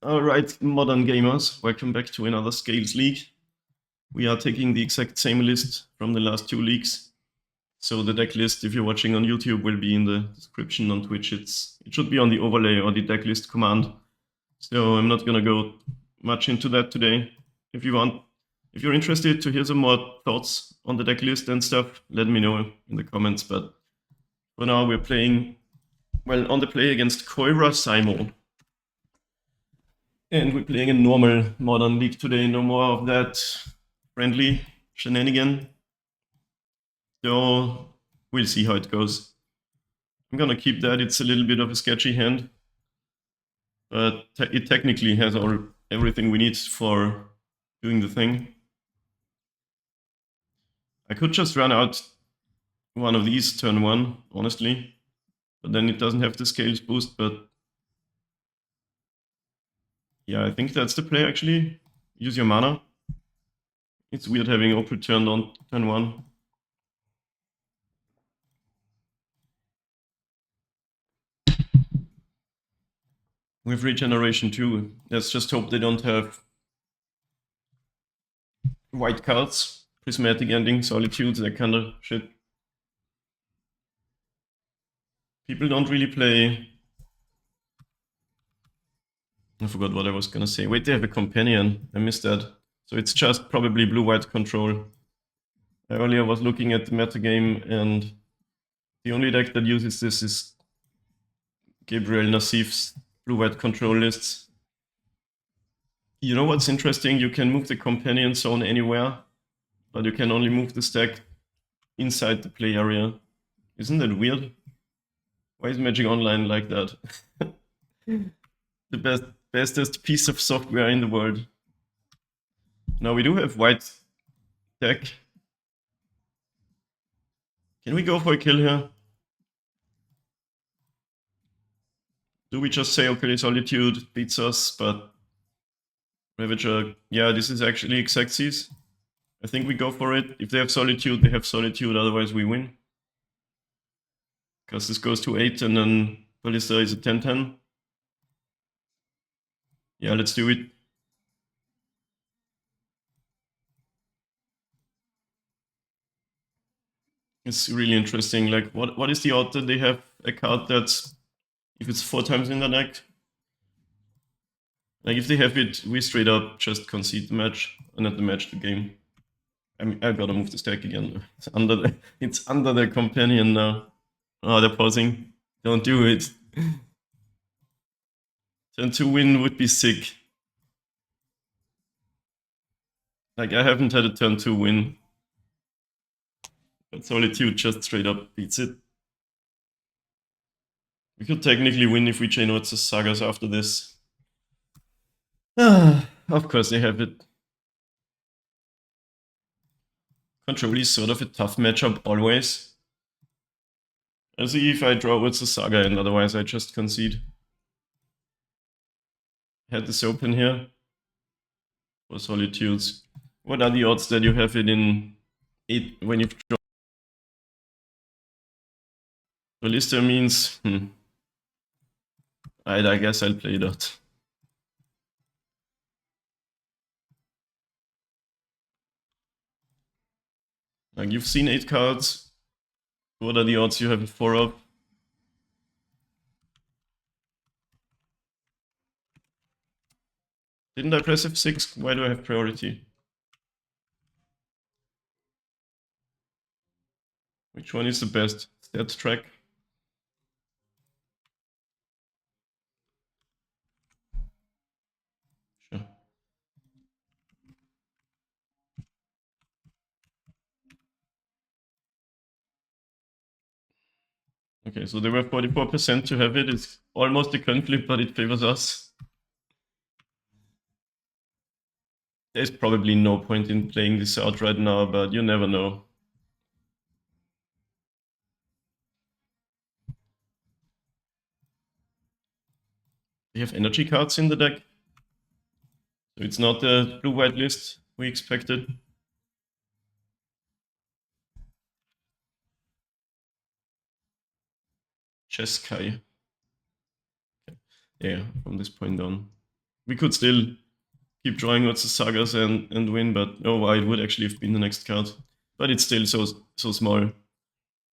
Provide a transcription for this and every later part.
Alright, modern gamers, welcome back to another Scales League. We are taking the exact same list from the last two leagues. So the deck list, if you're watching on YouTube, will be in the description. On Twitch, it should be on the overlay or the deck list command. So I'm not gonna go much into that today. If you're interested to hear some more thoughts on the deck list and stuff, let me know in the comments. But for now, we're playing, well, on the play against Koira Simon. And we're playing a normal modern league today, no more of that friendly shenanigan. So we'll see how it goes. I'm gonna keep that. It's a little bit of a sketchy hand, but it technically has everything we need for doing the thing. I could just run out one of these turn one, honestly, but then it doesn't have the scales boost. But yeah, I think that's the play actually. Use your mana. It's weird having Opal turned on turn one. With regeneration too. Let's just hope they don't have white cards, prismatic ending, solitude, that kind of shit. People don't really play. I forgot what I was gonna say. Wait, they have a companion. I missed that. So it's just probably blue-white control. I earlier was looking at the metagame, and the only deck that uses this is Gabriel Nassif's blue-white control lists. You know what's interesting? You can move the companion zone anywhere, but you can only move the stack inside the play area. Isn't that weird? Why is Magic Online like that? The bestest piece of software in the world. Now we do have white deck. Can we go for a kill here? Do we just say, okay, Solitude beats us, but Ravager, yeah, this is actually Xaxis. I think we go for it. If they have Solitude, they have Solitude, otherwise we win. Because this goes to 8 and then Ballista is a 10-10. Yeah, let's do it. It's really interesting. Like, what is the odds that they have a card that's, if it's 4 times in the deck? Like, if they have it, we straight up just concede the match, and not the match, the game. I gotta move the stack again. It's under the companion now. Oh, they're pausing. Don't do it. Turn 2 win would be sick. Like, I haven't had a turn 2 win. But Solitude just straight up beats it. We could technically win if we chain out the sagas after this. Of course they have it. Control is sort of a tough matchup always. I'll see if I draw with the saga, and otherwise I just concede. Had this open here for Solitudes. What are the odds that you have it in 8 when you've drawn? Ballista means, I guess I'll play that. Like, you've seen 8 cards. What are the odds you have a 4 up? Didn't I press F6? Why do I have priority? Which one is the best? Stat track. Sure. Okay, so they were 44% to have it. It's almost a coin flip, but it favors us. There's probably no point in playing this out right now, but you never know. They have energy cards in the deck. So it's not the blue-white list we expected. Chess Kai. Okay. Yeah, from this point on. we could still keep drawing lots of sagas and win, but oh, it would actually have been the next card. But it's still so small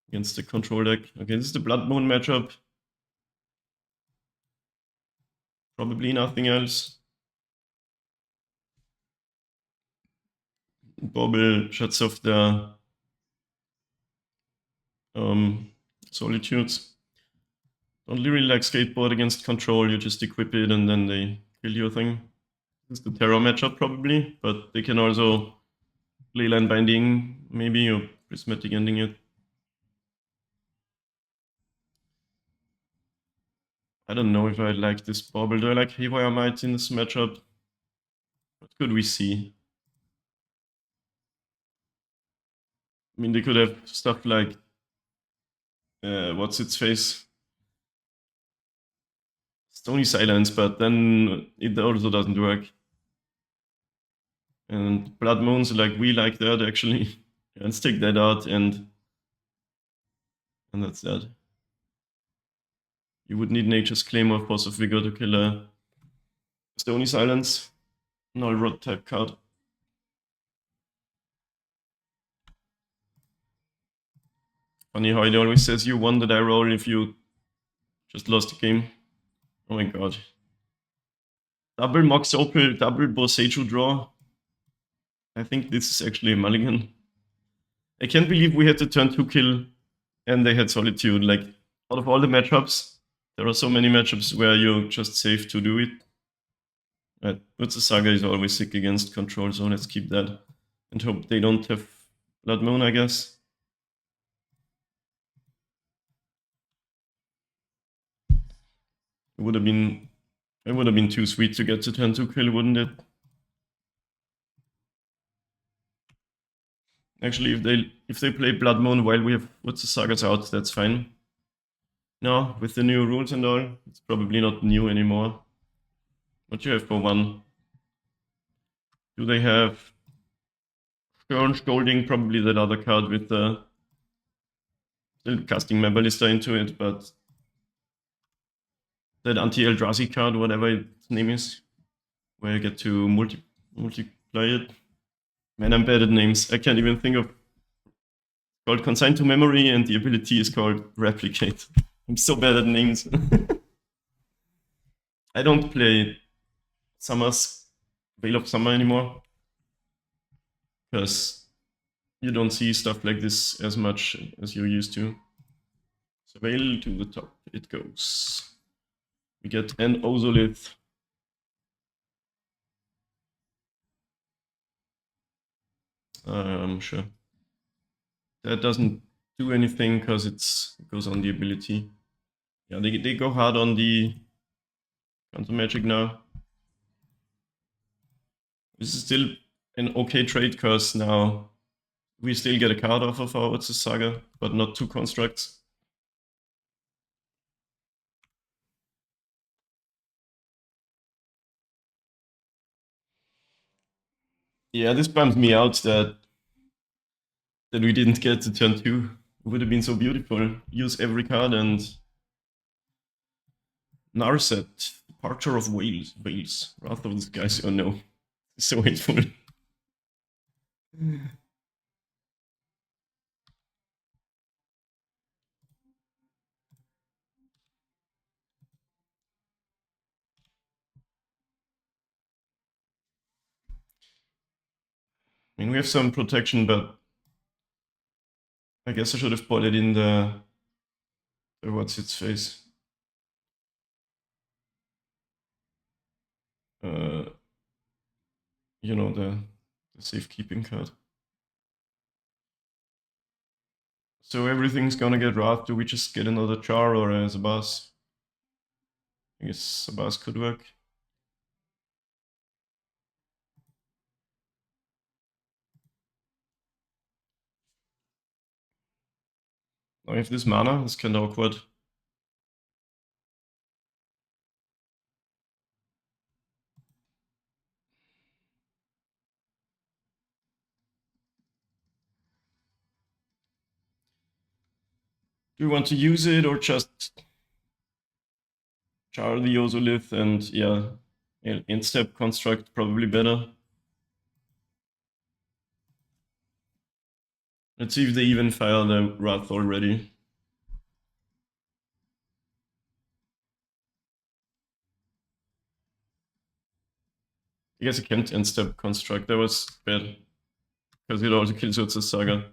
against the control deck. Okay, this is the Blood Moon matchup. Probably nothing else. Bobble shuts off the solitudes. Don't really like skateboard against control, you just equip it and then they kill your thing. This is the Terror matchup probably, but they can also Leyline Binding maybe, or Prismatic Ending it. I don't know if I like this Bobble. Do I like Haywire Might in this matchup? What could we see? I mean, they could have stuff like what's its face? Stony Silence, but then it also doesn't work. And Blood Moons, like we like that actually. Let's take that out and that's that. You would need Nature's Claim or Force of Vigor to kill a Stony Silence. Null Rod type card. Funny how it always says you won the die roll if you just lost the game. Oh my god. Double Mox Opal, double Boseiju draw. I think this is actually a mulligan. I can't believe we had to turn 2 kill and they had Solitude. Like, out of all the matchups, there are so many matchups where you're just safe to do it. Right, but the Saga is always sick against control, so let's keep that. And hope they don't have Blood Moon, I guess. It would have been too sweet to get to turn 2 kill, wouldn't it? Actually, if they play Blood Moon while we have what's the Sagas out, that's fine. No, with the new rules and all, it's probably not new anymore. What do you have for 1? Do they have Stern Scolding? Probably that other card with the still casting my Ballista into it, but that anti-Eldrazi card, whatever its name is, where you get to multiply it. Man, I'm bad at names. I can't even think of. It's called Consign to Memory, and the ability is called Replicate. I'm so bad at names. I don't play Summer's Veil of Summer anymore, because you don't see stuff like this as much as you used to. So Veil to the top it goes. We get an Ozolith. Sure. That doesn't do anything because it goes on the ability. Yeah, they go hard on the counter magic now. This is still an okay trade because now we still get a card off of our What's the Saga, but not 2 constructs. Yeah, this bums me out that we didn't get to turn 2. It would have been so beautiful. Use every card and Narset, Departure of Wales, Wrath of the Skies. Oh no, it's so hateful. I mean, we have some protection, but I guess I should have put it in the what's its face. You know, the safekeeping card. So everything's gonna get wrath. Do we just get another Char or a Zabas? I guess Zabas could work. I have this mana, it's kinda awkward. Do you want to use it or just Char the Ozolith and yeah, In-step construct probably better. Let's see if they even fire the Wrath already. I guess I can't in-step construct. That was bad. Because it also kills with the Saga.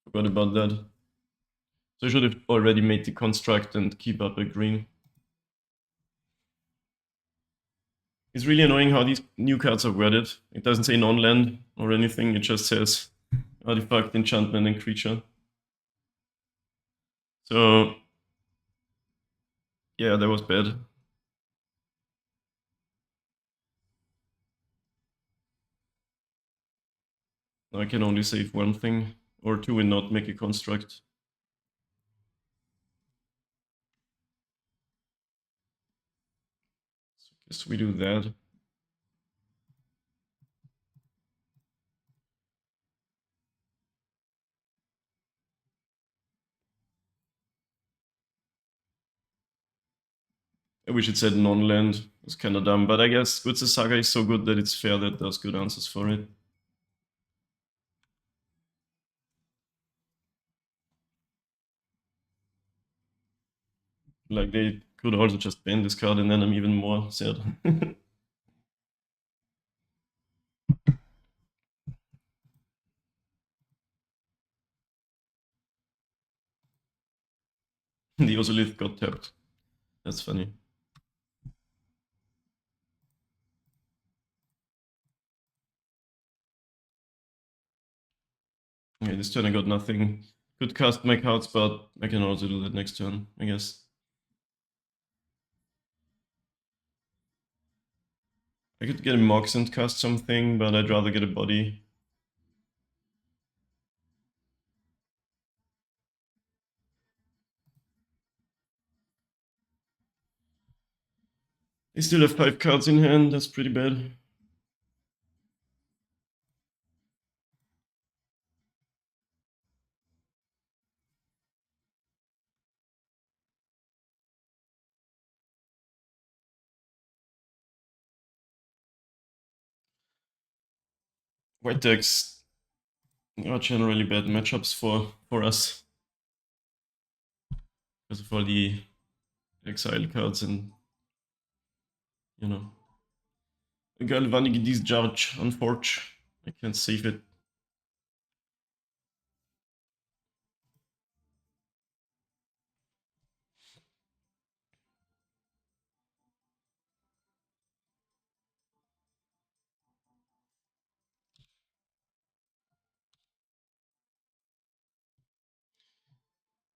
Forgot about that. So I should have already made the construct and keep up a green. It's really annoying how these new cards are worded. It doesn't say non-land or anything, it just says artifact, enchantment, and creature. So, yeah, that was bad. Now I can only save one thing or two and not make a construct. So I guess we do that. I wish it said non-land. It's kind of dumb, but I guess Good Saga is so good that it's fair that there's good answers for it. Like, they could also just ban this card and then I'm even more sad. The Ozolith got tapped. That's funny. Okay, this turn I got nothing. Could cast my cards, but I can also do that next turn, I guess. I could get a Mox and cast something, but I'd rather get a body. They still have 5 cards in hand, that's pretty bad. White decks are generally bad matchups for us. Because of all the exile cards and, you know. Galvanic Discharge, unfortunately. I can't save it.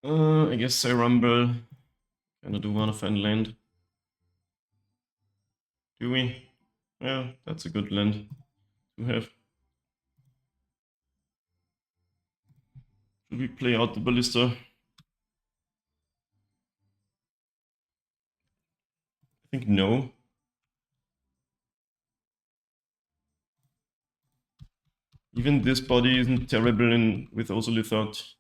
I guess I rumble. Kinda do wanna find land. Do we? Yeah, that's a good land to have. Should we play out the Ballista? I think no. Even this body isn't terrible with Ozolith out.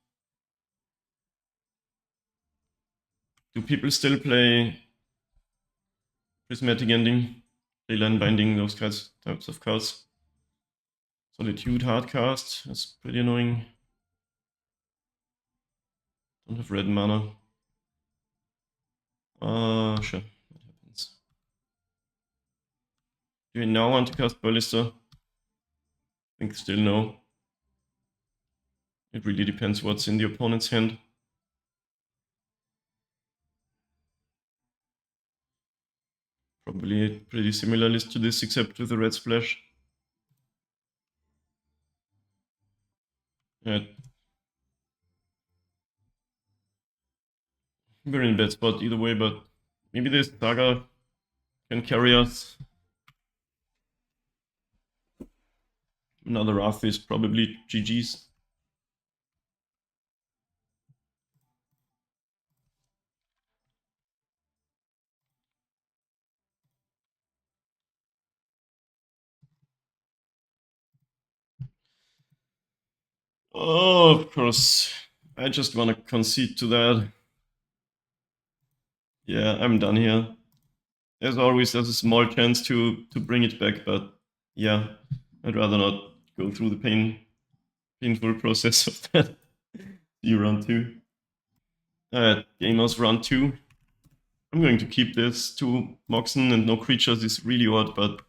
Do people still play Prismatic Ending, Leyline Binding, those types of cards? Solitude Hardcast, that's pretty annoying. Don't have red mana. Sure, that happens. Do we now want to cast Ballista? I think still no. It really depends what's in the opponent's hand. Probably a pretty similar list to this, except with a red splash. Yeah. We're in a bad spot either way, but maybe this Saga can carry us. Another Wrath is probably GG's. Oh, of course. I just want to concede to that. Yeah, I'm done here. as always, there's a small chance to bring it back, but yeah, I'd rather not go through the painful process of that. See you round 2. Gamers round 2. I'm going to keep this 2 Moxen and no creatures is really odd, but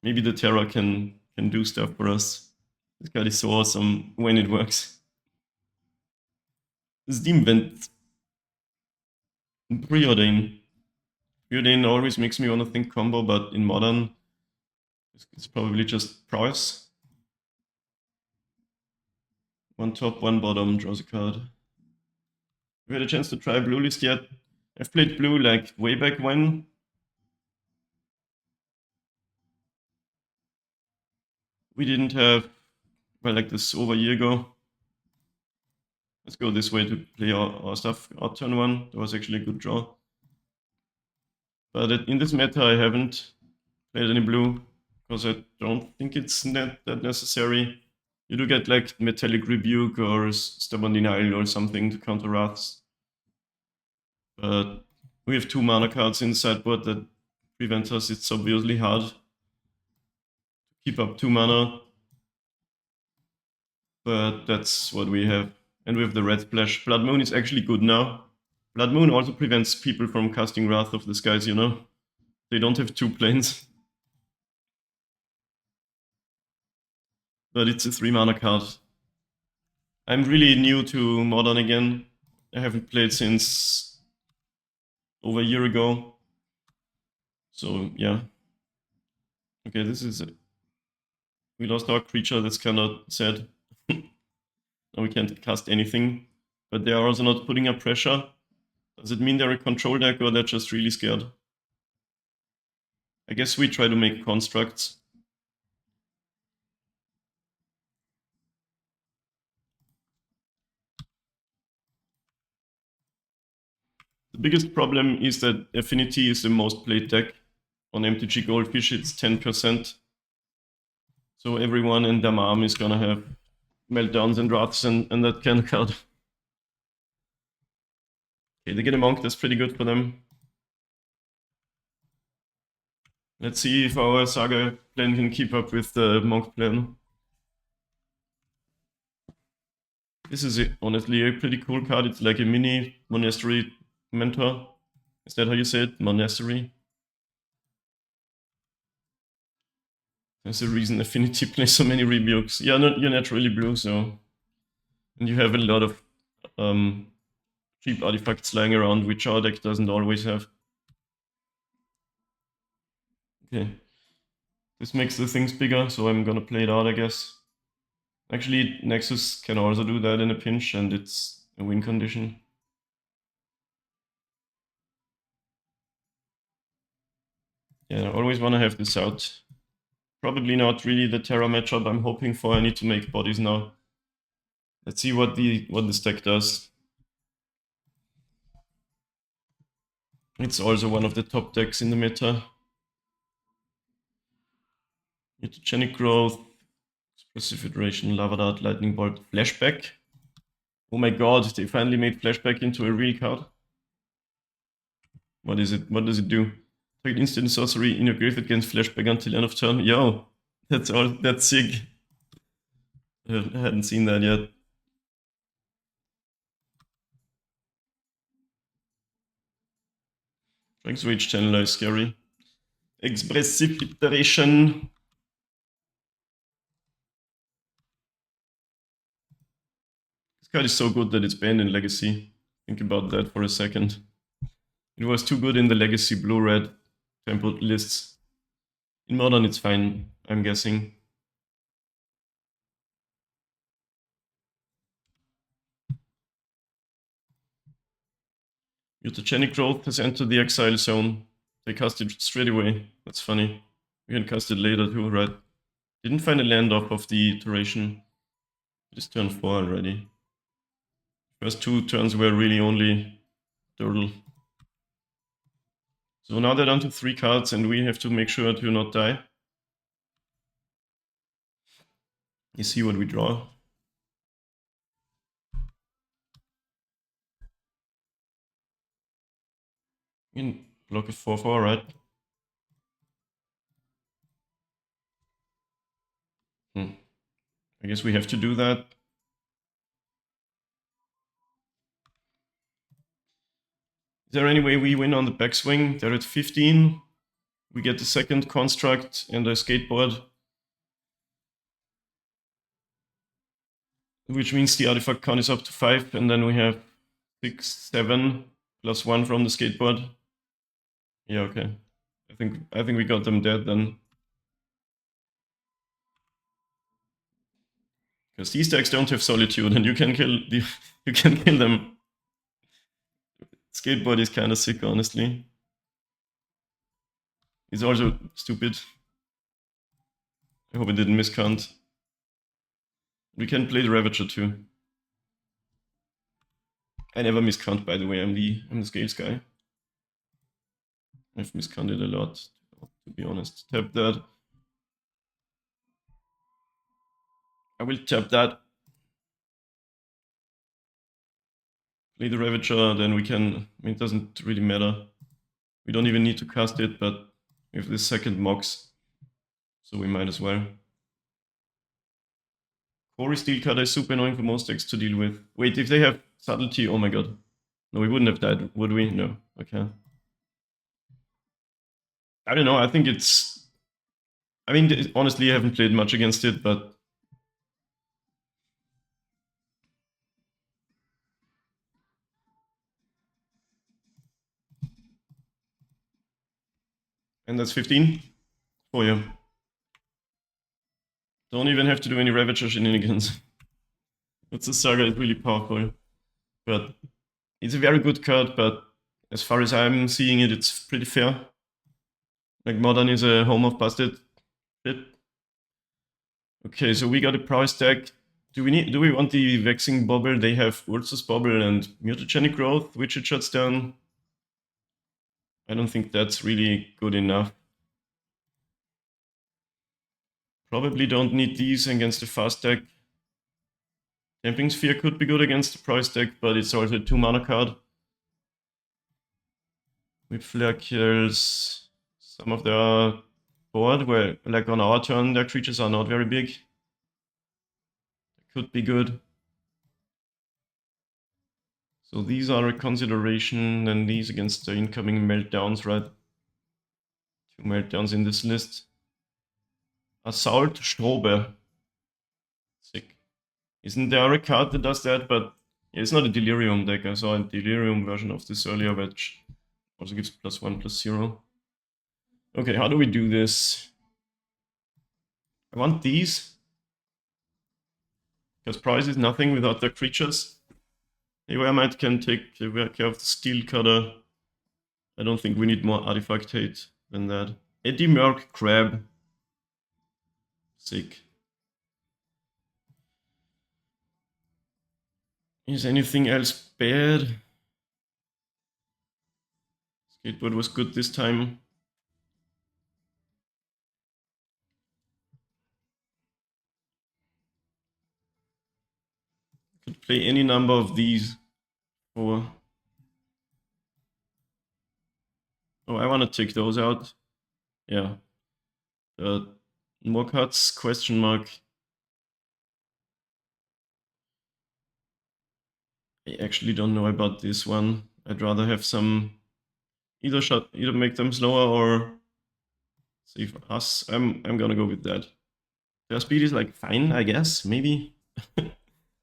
maybe the Terra can do stuff for us. This card is so awesome when it works. Steam Vent. Preordain. Preordain always makes me want to think combo, but in Modern, it's probably just Prowess. 1 top, 1 bottom, draws a card. Have you had a chance to try Blue List yet? I've played Blue like way back when. We didn't have, well, like this over a year ago. Let's go this way to play our stuff out turn 1. That was actually a good draw. But in this meta, I haven't played any blue because I don't think it's that necessary. You do get like Metallic Rebuke or Stubborn Denial or something to counter Wraths. But we have 2 mana cards in the sideboard that prevent us. It's obviously hard to keep up 2 mana. But that's what we have. And we have the Red Splash. Blood Moon is actually good now. Blood Moon also prevents people from casting Wrath of the Skies, you know? They don't have 2 planes. But it's a 3 mana card. I'm really new to Modern again. I haven't played since over a year ago. So yeah. Okay, this is it. We lost our creature, that's kind of sad. Now we can't cast anything. But they are also not putting up pressure. Does it mean they're a control deck or they're just really scared? I guess we try to make constructs. The biggest problem is that Affinity is the most played deck. On MTG Goldfish it's 10%. So everyone in their mom is gonna have meltdowns and wraths and that kind of card. Okay, they get a monk, that's pretty good for them. Let's see if our Saga plan can keep up with the monk plan. This is honestly a pretty cool card. It's like a mini Monastery Mentor. Is that how you say it? Monastery? There's a reason Affinity plays so many rebukes. Yeah, you're naturally blue, so... And you have a lot of cheap artifacts lying around, which our deck doesn't always have. Okay. This makes the things bigger, so I'm gonna play it out, I guess. Actually, Nexus can also do that in a pinch, and it's a win condition. Yeah, I always want to have this out. Probably not really the Terra matchup I'm hoping for. I need to make bodies now. Let's see what this deck does. It's also one of the top decks in the meta. Mutagenic Growth, Expressive Iteration, Lava Dart, Lightning Bolt, Flashback. Oh my god, they finally made Flashback into a real card. What is it? What does it do? Target instant sorcery in your grave against Flashback until end of turn. Yo, that's sick. I hadn't seen that yet. Dragon's Rage Channeler is scary. Expressive Iteration. This card is so good that it's banned in Legacy. Think about that for a second. It was too good in the Legacy blue-red tempo lists. In Modern it's fine, I'm guessing. Mutagenic Growth has entered the exile zone. They cast it straight away. That's funny. We can cast it later too, right? Didn't find a land off of the iteration. It is turn 4 already. First 2 turns were really only turtle. So now they're down to 3 cards and we have to make sure to not die. You see what we draw. We can block it 4/4, right? I guess we have to do that. Is there any way we win on the backswing? They're at 15. We get the second construct and a skateboard, which means the artifact count is up to 5, and then we have 6, 7, plus 1 from the skateboard. Yeah, okay. I think we got them dead then. Because these decks don't have solitude, and you can kill them. Skateboard is kind of sick, honestly. It's also stupid. I hope it didn't miscount. We can play the Ravager too. I never miscount, by the way. I'm the scales guy. I've miscounted a lot, to be honest. Tap that. I will tap that. Play the Ravager, then we can. I mean, it doesn't really matter. We don't even need to cast it, but we have this second Mox, so we might as well. Corey Steel Cutter is super annoying for most decks to deal with. Wait, if they have subtlety, oh my god. No, we wouldn't have died, would we? No. Okay. I don't know, I think it's... I mean, honestly, I haven't played much against it, but... And that's 15 for you. Don't even have to do any Ravager shenanigans. It's a Saga, it's really powerful. But it's a very good card, but as far as I'm seeing it, it's pretty fair. Like, Modern is a home of busted bit. Okay, so we got a Prowess deck. Do we want the Vexing Bobble? They have Ursus Bobble and Mutagenic Growth, which it shuts down. I don't think that's really good enough. Probably don't need these against a fast deck. Damping Sphere could be good against the Prowess deck, but it's also a 2-mana card. With Flare kills some of their board, where, like on our turn, their creatures are not very big. Could be good. So these are a consideration, and these against the incoming meltdowns, right? 2 meltdowns in this list. Assault Strobe. Sick. Isn't there a card that does that? But yeah, it's not a Delirium deck. I saw a Delirium version of this earlier, which also gives +1/+0. Okay, how do we do this? I want these. Because price is nothing without their creatures. Awarenite can take care of the Steel Cutter. I don't think we need more artifact hate than that. Eddie Merc Crab. Sick. Is anything else bad? Skateboard was good this time. Could play any number of these. Or... oh, I want to take those out. Yeah. More cuts, question mark. I actually don't know about this one. I'd rather have some... either make them slower or save us. I'm gonna go with that. Their speed is like fine, I guess, maybe.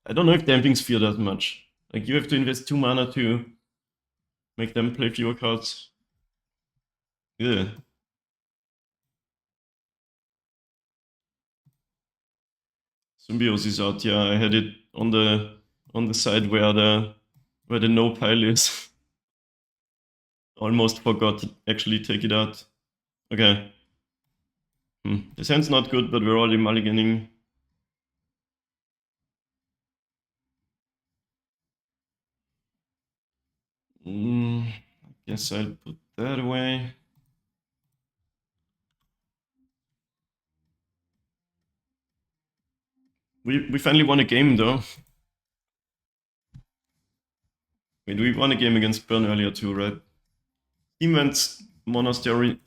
I don't know if Damping Sphere does much. Like, you have to invest 2 mana to make them play fewer cards. Yeah. Symbiosis out, yeah, I had it on the side where the no pile is. Almost forgot to actually take it out. Okay. This hand's not good, but we're already mulliganing. I guess I'll put that away. We finally won a game though. Wait, we won a game against Burn earlier too, right? Team went Monastery.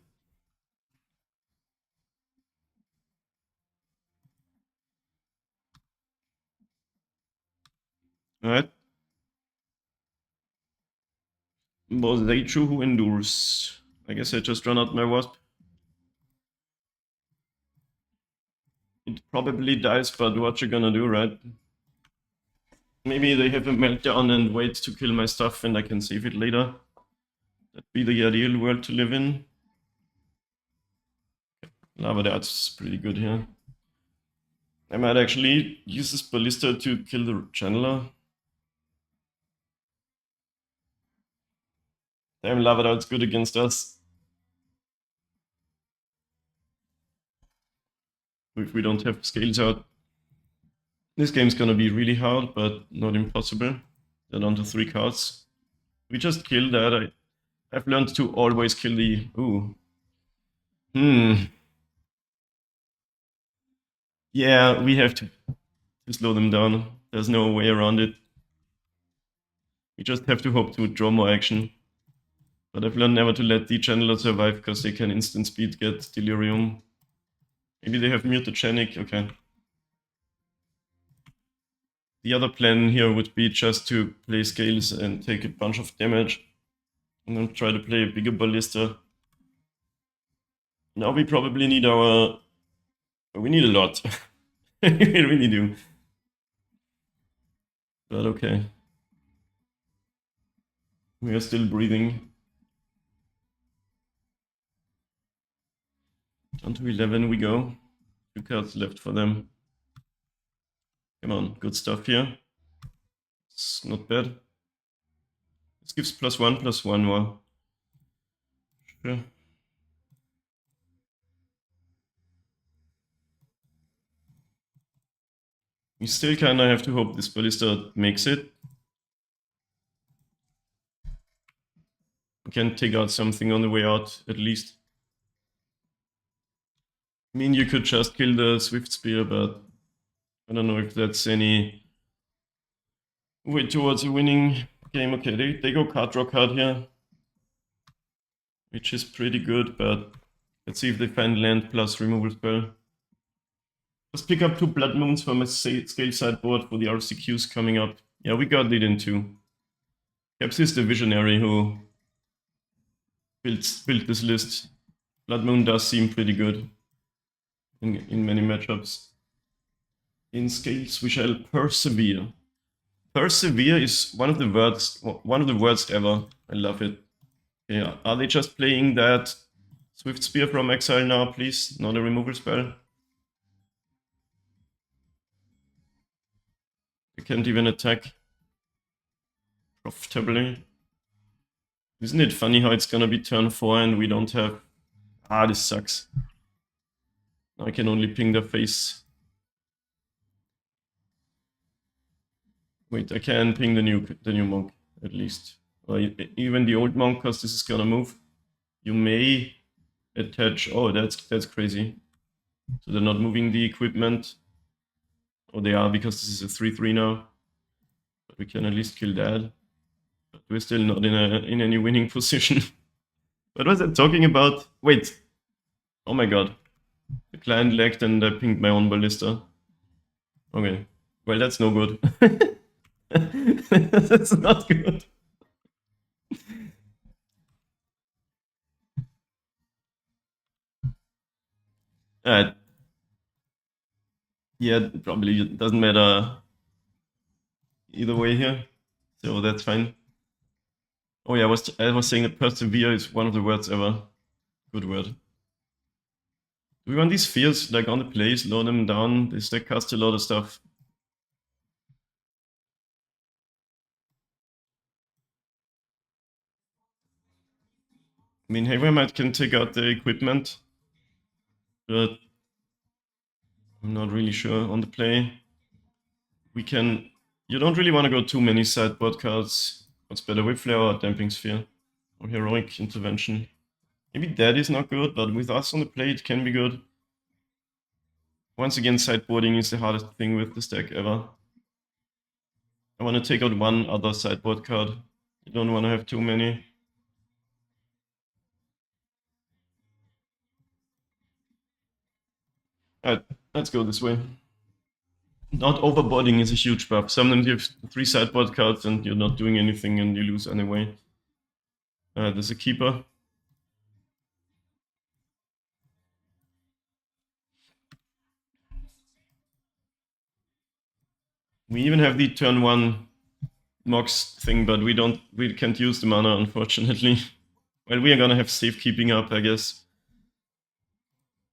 Alright. Was they true who endures? I guess I just run out my wasp. It probably dies, but what you gonna do, right? Maybe they have a meltdown and wait to kill my stuff and I can save it later. That'd be the ideal world to live in. Lava that's pretty good here. I might actually use this Ballista to kill the channeler. Damn, Lava that's good against us. If we don't have scales out. This game's gonna be really hard, but not impossible. They're down to 3 cards. We just killed that. I've learned to always kill the... Ooh. Yeah, we have to slow them down. There's no way around it. We just have to hope to draw more action. But I've learned never to let the channeler survive, because they can instant speed get delirium. Maybe they have mutagenic, okay. The other plan here would be just to play scales and take a bunch of damage. And then try to play a bigger Ballista. Now we probably need our... We need a lot. We really do. But okay. We are still breathing. Down to 11 we go. 2 cards left for them. Come on, good stuff here. It's not bad. This gives +1/+1 more. Sure. We still kinda have to hope this Ballista makes it. We can take out something on the way out, at least. I mean, you could just kill the Swift Spear, but I don't know if that's any way towards a winning game. Okay, they go card draw card here, which is pretty good, but let's see if they find land plus removal spell. Just pick up 2 Blood Moons from a scale sideboard for the RCQs coming up. Yeah, we got it in 2. Caps is the visionary who built this list. Blood Moon does seem pretty good in many matchups. In scales, we shall persevere. Persevere is one of the worst ever. I love it. Yeah, are they just playing that Swift Spear from exile now, please? Not a removal spell. They can't even attack profitably. Isn't it funny how it's gonna be turn 4 and we don't have... Ah, this sucks. I can only ping their face. Wait, I can ping the new monk, at least. Even the old monk, because this is gonna move. You may attach... Oh, that's crazy. So they're not moving the equipment. Oh, they are, because this is a 3/3 now. But we can at least kill that. But we're still not in any winning position. What was I talking about? Wait. Oh my god. The client lagged and I pinged my own Ballista. Okay. Well, that's no good. That's not good. Yeah, it probably doesn't matter either way here. So that's fine. Oh yeah, I was saying that persevere is one of the words ever. Good word. Do we want these fears like on the play, slow them down? They stack cast a lot of stuff. I mean, Havermight can take out the equipment, but I'm not really sure on the play. We can... You don't really want to go too many sideboard cards. What's better, Whip Flare or Damping Sphere? Or Heroic Intervention? Maybe that is not good, but with us on the play it can be good. Once again, sideboarding is the hardest thing with the stack ever. I want to take out one other sideboard card. I don't want to have too many. Alright, let's go this way. Not overboarding is a huge buff. Sometimes you have 3 sideboard cards and you're not doing anything and you lose anyway. There's a keeper. We even have the turn 1 Mox thing, but we can't use the mana, unfortunately. Well, we are gonna have safekeeping up, I guess.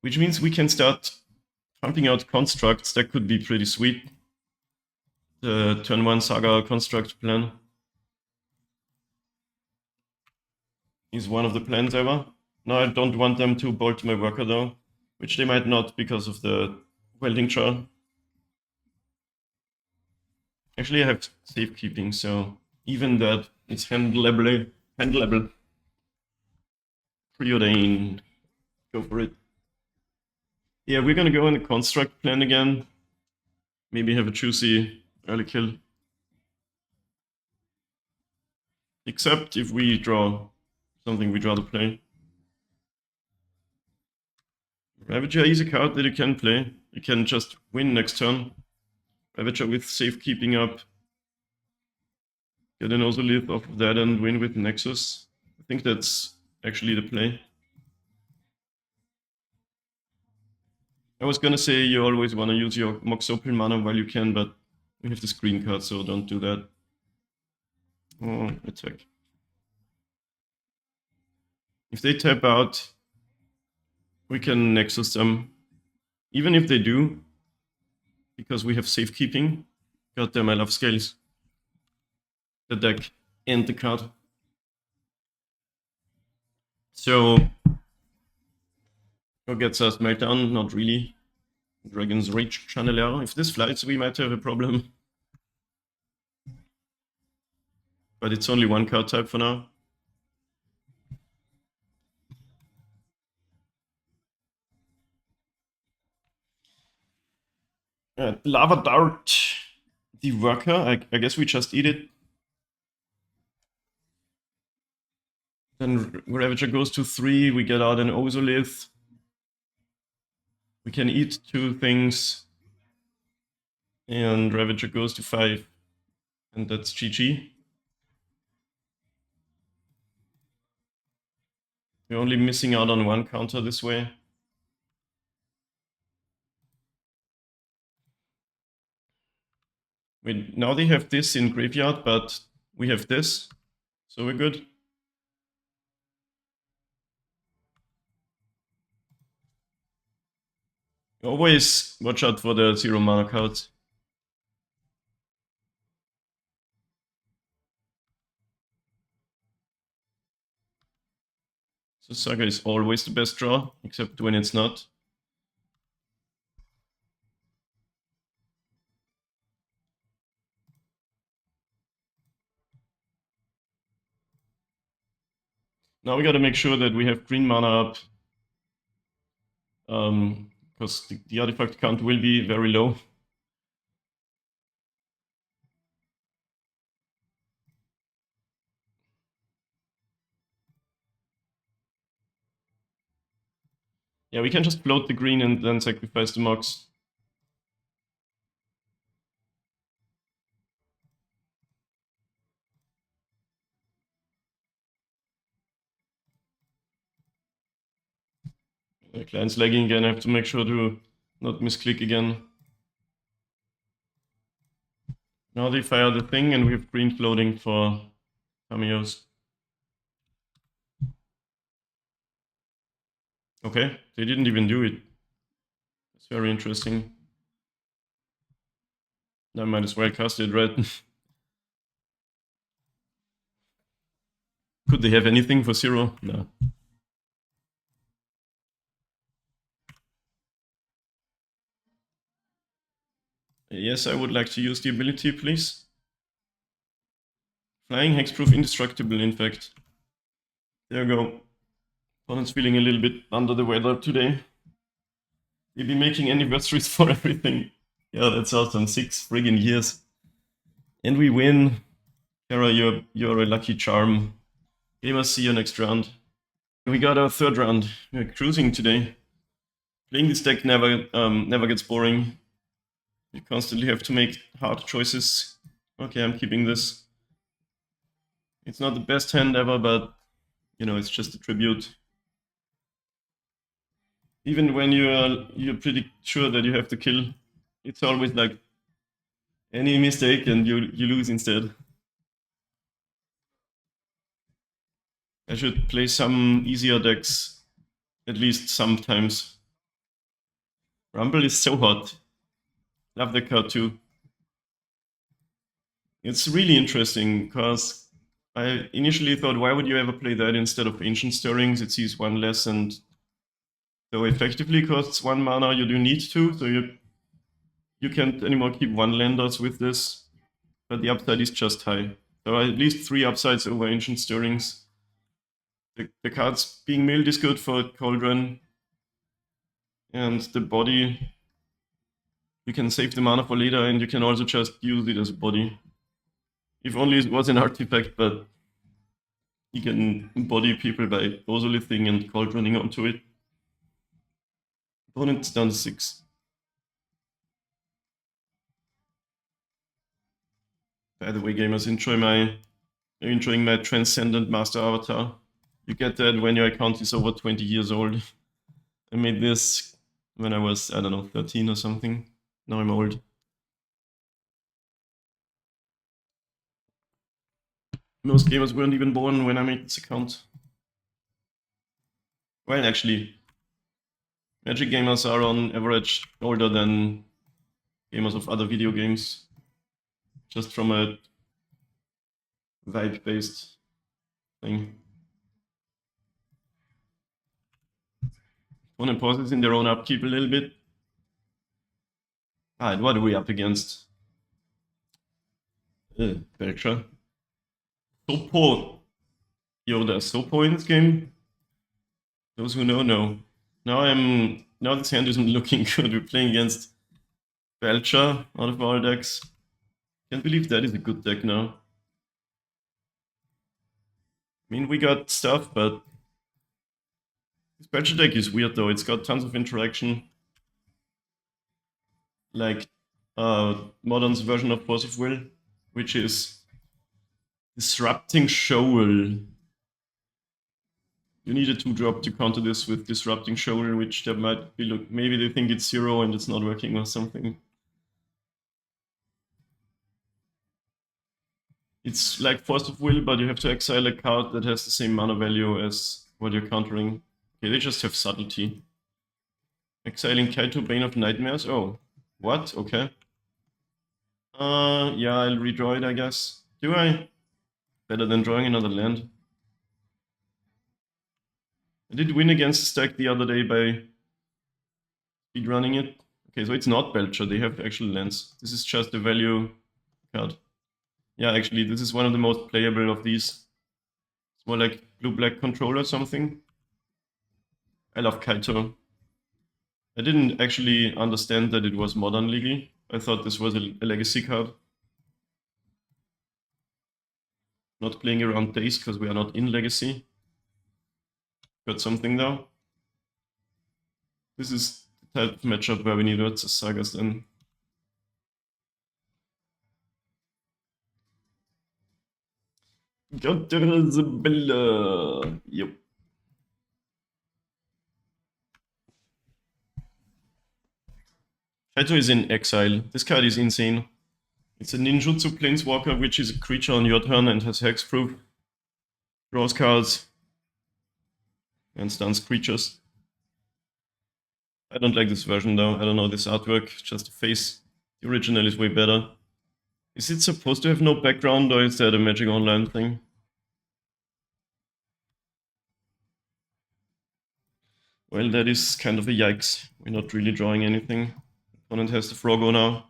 Which means we can start pumping out constructs. That could be pretty sweet. The turn 1 Saga construct plan is one of the plans ever. Now I don't want them to bolt my worker though, which they might not because of the welding char. Actually, I have safekeeping, so even that is handleable. Preordained. Go for it. Yeah, we're gonna go in the construct plan again. Maybe have a juicy early kill. Except if we draw something, we draw the play. Ravager is a card that you can play. You can just win next turn. Ravager with safekeeping up. Get an Ozolith off of that and win with Nexus. I think that's actually the play. I was gonna say you always wanna use your Mox Opal mana while you can, but we have this green card, so don't do that. Oh, attack. If they tap out, we can Nexus them. Even if they do, because we have safekeeping. Goddamn, I love scales. The deck and the card. So, who gets us Meltdown? Not really. Dragon's Rage Channeler. If this flies, we might have a problem. But it's only one card type for now. Lava Dart. The worker. I guess we just eat it. Then Ravager goes to 3. We get out an Ozolith. We can eat 2 things. And Ravager goes to 5. And that's GG. We're only missing out on 1 counter this way. Wait, now they have this in graveyard, but we have this. So we're good. Always watch out for the 0 mana cards. So Saga is always the best draw, except when it's not. Now we gotta make sure that we have green mana up. Because the artifact count will be very low. Yeah, we can just float the green and then sacrifice the Mox. The client's lagging again, I have to make sure to not misclick again. Now they fire the thing and we have green floating for cameos. Okay, they didn't even do it. It's very interesting. I might as well cast it red. Could they have anything for 0? No. Yes, I would like to use the ability, please. Flying, hexproof, indestructible, in fact. There you go. Opponent's feeling a little bit under the weather today. We'll be making anniversaries for everything. Yeah, that's awesome. 6 friggin' years. And we win. Kara, you're a lucky charm. Gamers, see you next round. We got our 3rd round. We're cruising today. Playing this deck never gets boring. You constantly have to make hard choices. Okay, I'm keeping this. It's not the best hand ever, but you know, it's just a tribute. Even when you're pretty sure that you have to kill, it's always like any mistake and you lose instead. I should play some easier decks, at least sometimes. Rumble is so hot. Love the card too. It's really interesting because I initially thought, why would you ever play that instead of Ancient Stirrings? It sees one less, and though effectively costs 1 mana, you do need to, so you can't anymore keep one landers with this. But the upside is just high. There are at least 3 upsides over Ancient Stirrings. The cards being milled is good for Cauldron, and the body, you can save the mana for later, and you can also just use it as a body. If only it was an artifact, but you can body people by Ozolithing and Cauldroning onto it. Opponent's down to 6. By the way, gamers, enjoying my Transcendent Master Avatar. You get that when your account is over 20 years old. I made this when I was, I don't know, 13 or something. Now I'm old. Most gamers weren't even born when I made this account. Well, actually, Magic gamers are on average older than gamers of other video games. Just from a vibe-based thing. Opponent pauses in their own upkeep a little bit. Alright, what are we up against? Belcher. Sopo. Yo, there's Sopo in this game? Those who know. Now this hand isn't looking good. We're playing against Belcher out of all decks. Can't believe that is a good deck now. I mean, we got stuff, but this Belcher deck is weird though. It's got tons of interaction. Like Modern's version of Force of Will, which is Disrupting Shoal. You need a 2-drop to counter this with Disrupting Shoal, which there might be, look, maybe they think it's 0 and it's not working or something. It's like Force of Will, but you have to exile a card that has the same mana value as what you're countering. Okay, they just have Subtlety. Exiling Kaito, Bane of Nightmares? Oh, what? Okay. Yeah, I'll redraw it, I guess. Do I? Better than drawing another land. I did win against the stack the other day by speedrunning it. Okay, so it's not Belcher, they have actual lands. This is just a value card. Yeah, actually, this is one of the most playable of these. It's more like blue-black control or something. I love Kaito. I didn't actually understand that it was modern legal. I thought this was a legacy card. Not playing around days because we are not in legacy. Got something though. This is the type of matchup where we need lots of sagas then. Got the Bella. Yep. Kaito is in exile. This card is insane. It's a ninjutsu planeswalker, which is a creature on your turn and has hexproof. Draws cards. And stuns creatures. I don't like this version though. I don't know this artwork. Just a face. The original is way better. Is it supposed to have no background or is that a Magic Online thing? Well, that is kind of a yikes. We're not really drawing anything. Opponent has the Frogo now.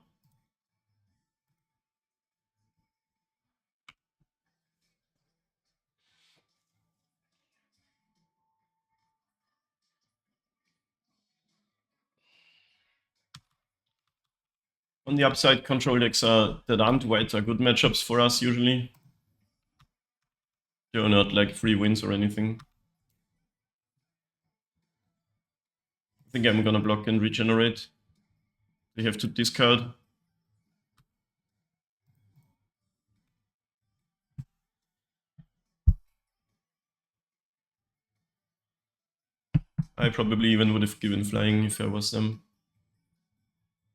On the upside, control decks that aren't white are good matchups for us usually. They're not like free wins or anything. I think I'm gonna block and regenerate. They have to discard. I probably even would have given flying if I was them.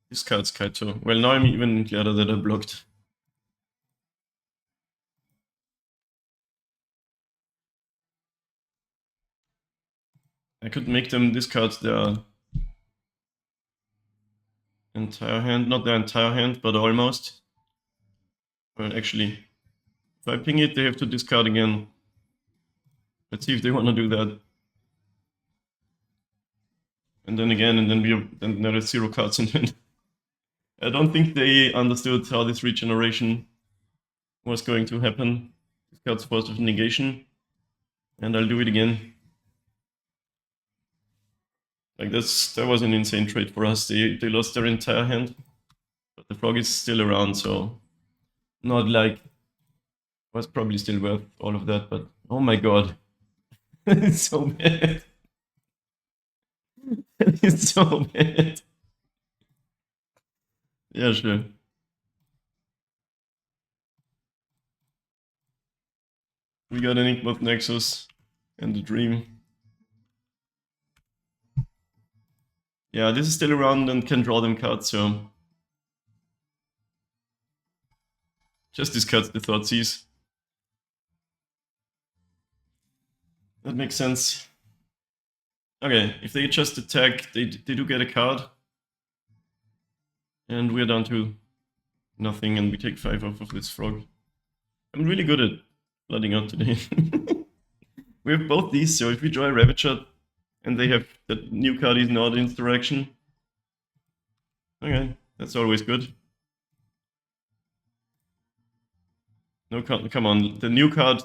Discards Kaito. Well, now I'm even gladder that I blocked. I could make them discard their entire hand. Not their entire hand, but almost. Well, actually, if I ping it, they have to discard again. Let's see if they want to do that. And then again, and then there are 0 cards in hand. I don't think they understood how this regeneration was going to happen. Discards Force of Negation. And I'll do it again. Like that was an insane trade for us. They lost their entire hand. But the frog is still around, so not like was probably still worth all of that, but oh my god. It's so bad. It's so bad. Yeah, sure. We got Enigma of Nexus and the Dream. Yeah, this is still around and can draw them cards, so just discard the Thoughtseize. That makes sense. Okay, if they just attack, they do get a card. And we're down to nothing, and we take 5 off of this frog. I'm really good at flooding out today. We have both these, so if we draw a Ravager, and they have that new card is not in interaction. Okay, that's always good. No, come on, the new card,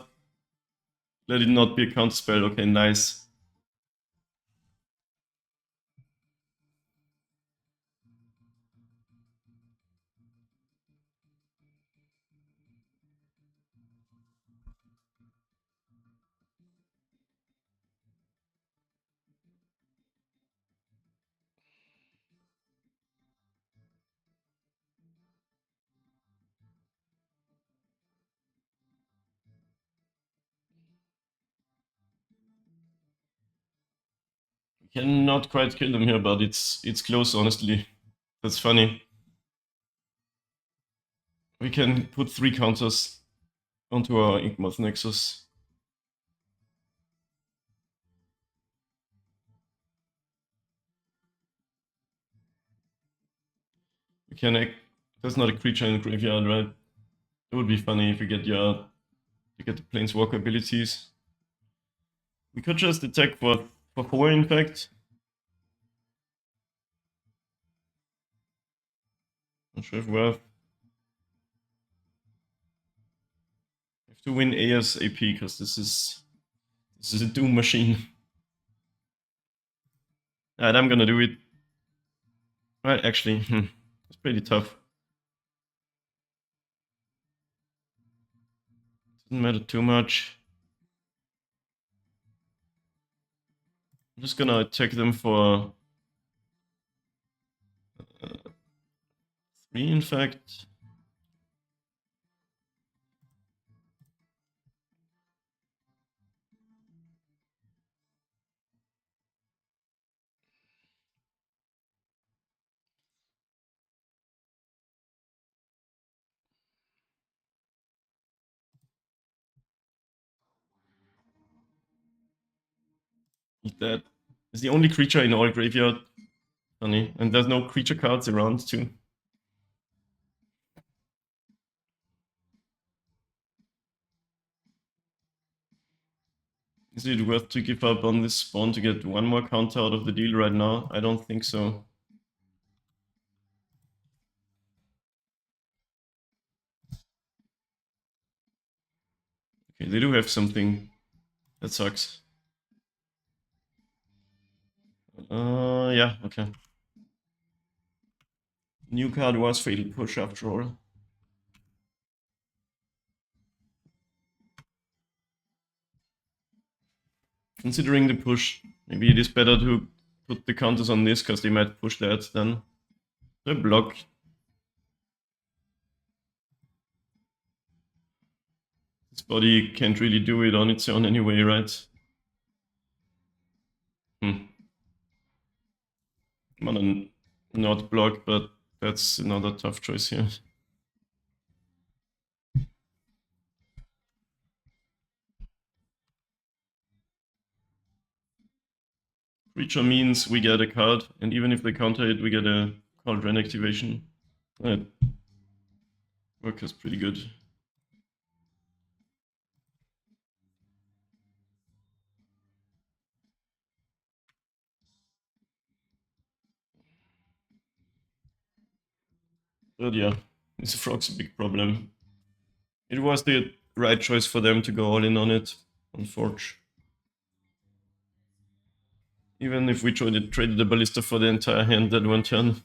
let it not be a counterspell. Okay, nice. We cannot quite kill them here, but it's close, honestly. That's funny. We can put 3 counters onto our Inkmoth Nexus. We can there's not a creature in the graveyard, right? It would be funny if we get to get the Planeswalker abilities. We could just attack for 4, in fact. Not sure if worth. We have to win ASAP because this is a doom machine. Alright, I'm gonna do it. Right, actually, it's pretty tough. Doesn't matter too much. I'm just gonna attack them for 3, in fact. Eat that. It's the only creature in all graveyard. Funny. And there's no creature cards around, too. Is it worth to give up on this spawn to get 1 more counter out of the deal right now? I don't think so. Okay, they do have something. That sucks. Yeah, okay. New card was Fatal Push after all. Considering the push, maybe it is better to put the counters on this, because they might push that then. The block. This body can't really do it on its own anyway, right? mana not block, but that's another tough choice here. Creature means we get a card, and even if they counter it, we get a Cauldron activation. That works pretty good. But yeah, this frog's a big problem. It was the right choice for them to go all in on it on Forge. Even if we traded the Ballista for the entire hand that one turn.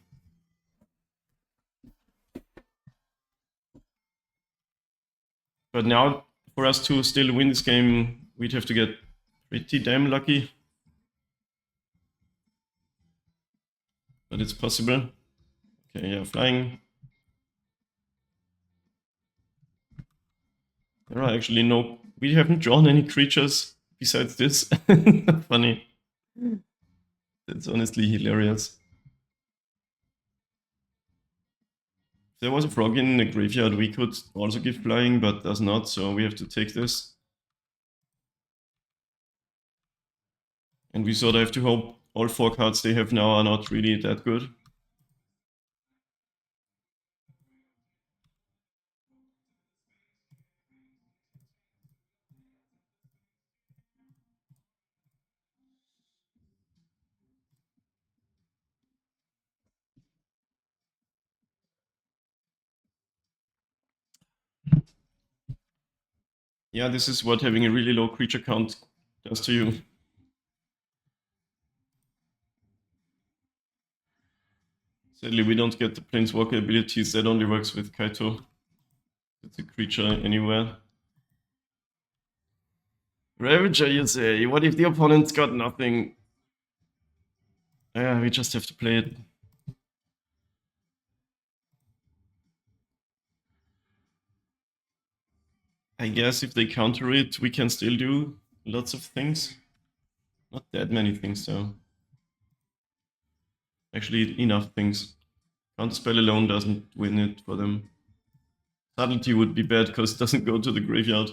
But now, for us to still win this game, we'd have to get pretty damn lucky. But it's possible. Okay, yeah, flying. There are actually no... We haven't drawn any creatures besides this. Funny. That's honestly hilarious. If there was a frog in the graveyard, we could also give flying, but there's not, so we have to take this. And we sort of have to hope all 4 cards they have now are not really that good. Yeah, this is what having a really low creature count does to you. Sadly, we don't get the Planeswalker abilities. That only works with Kaito. It's a creature anywhere. Ravager, you say? What if the opponent's got nothing? Yeah, we just have to play it. I guess if they counter it, we can still do lots of things. Not that many things, though. Actually, enough things. Counterspell alone doesn't win it for them. Subtlety would be bad because it doesn't go to the graveyard.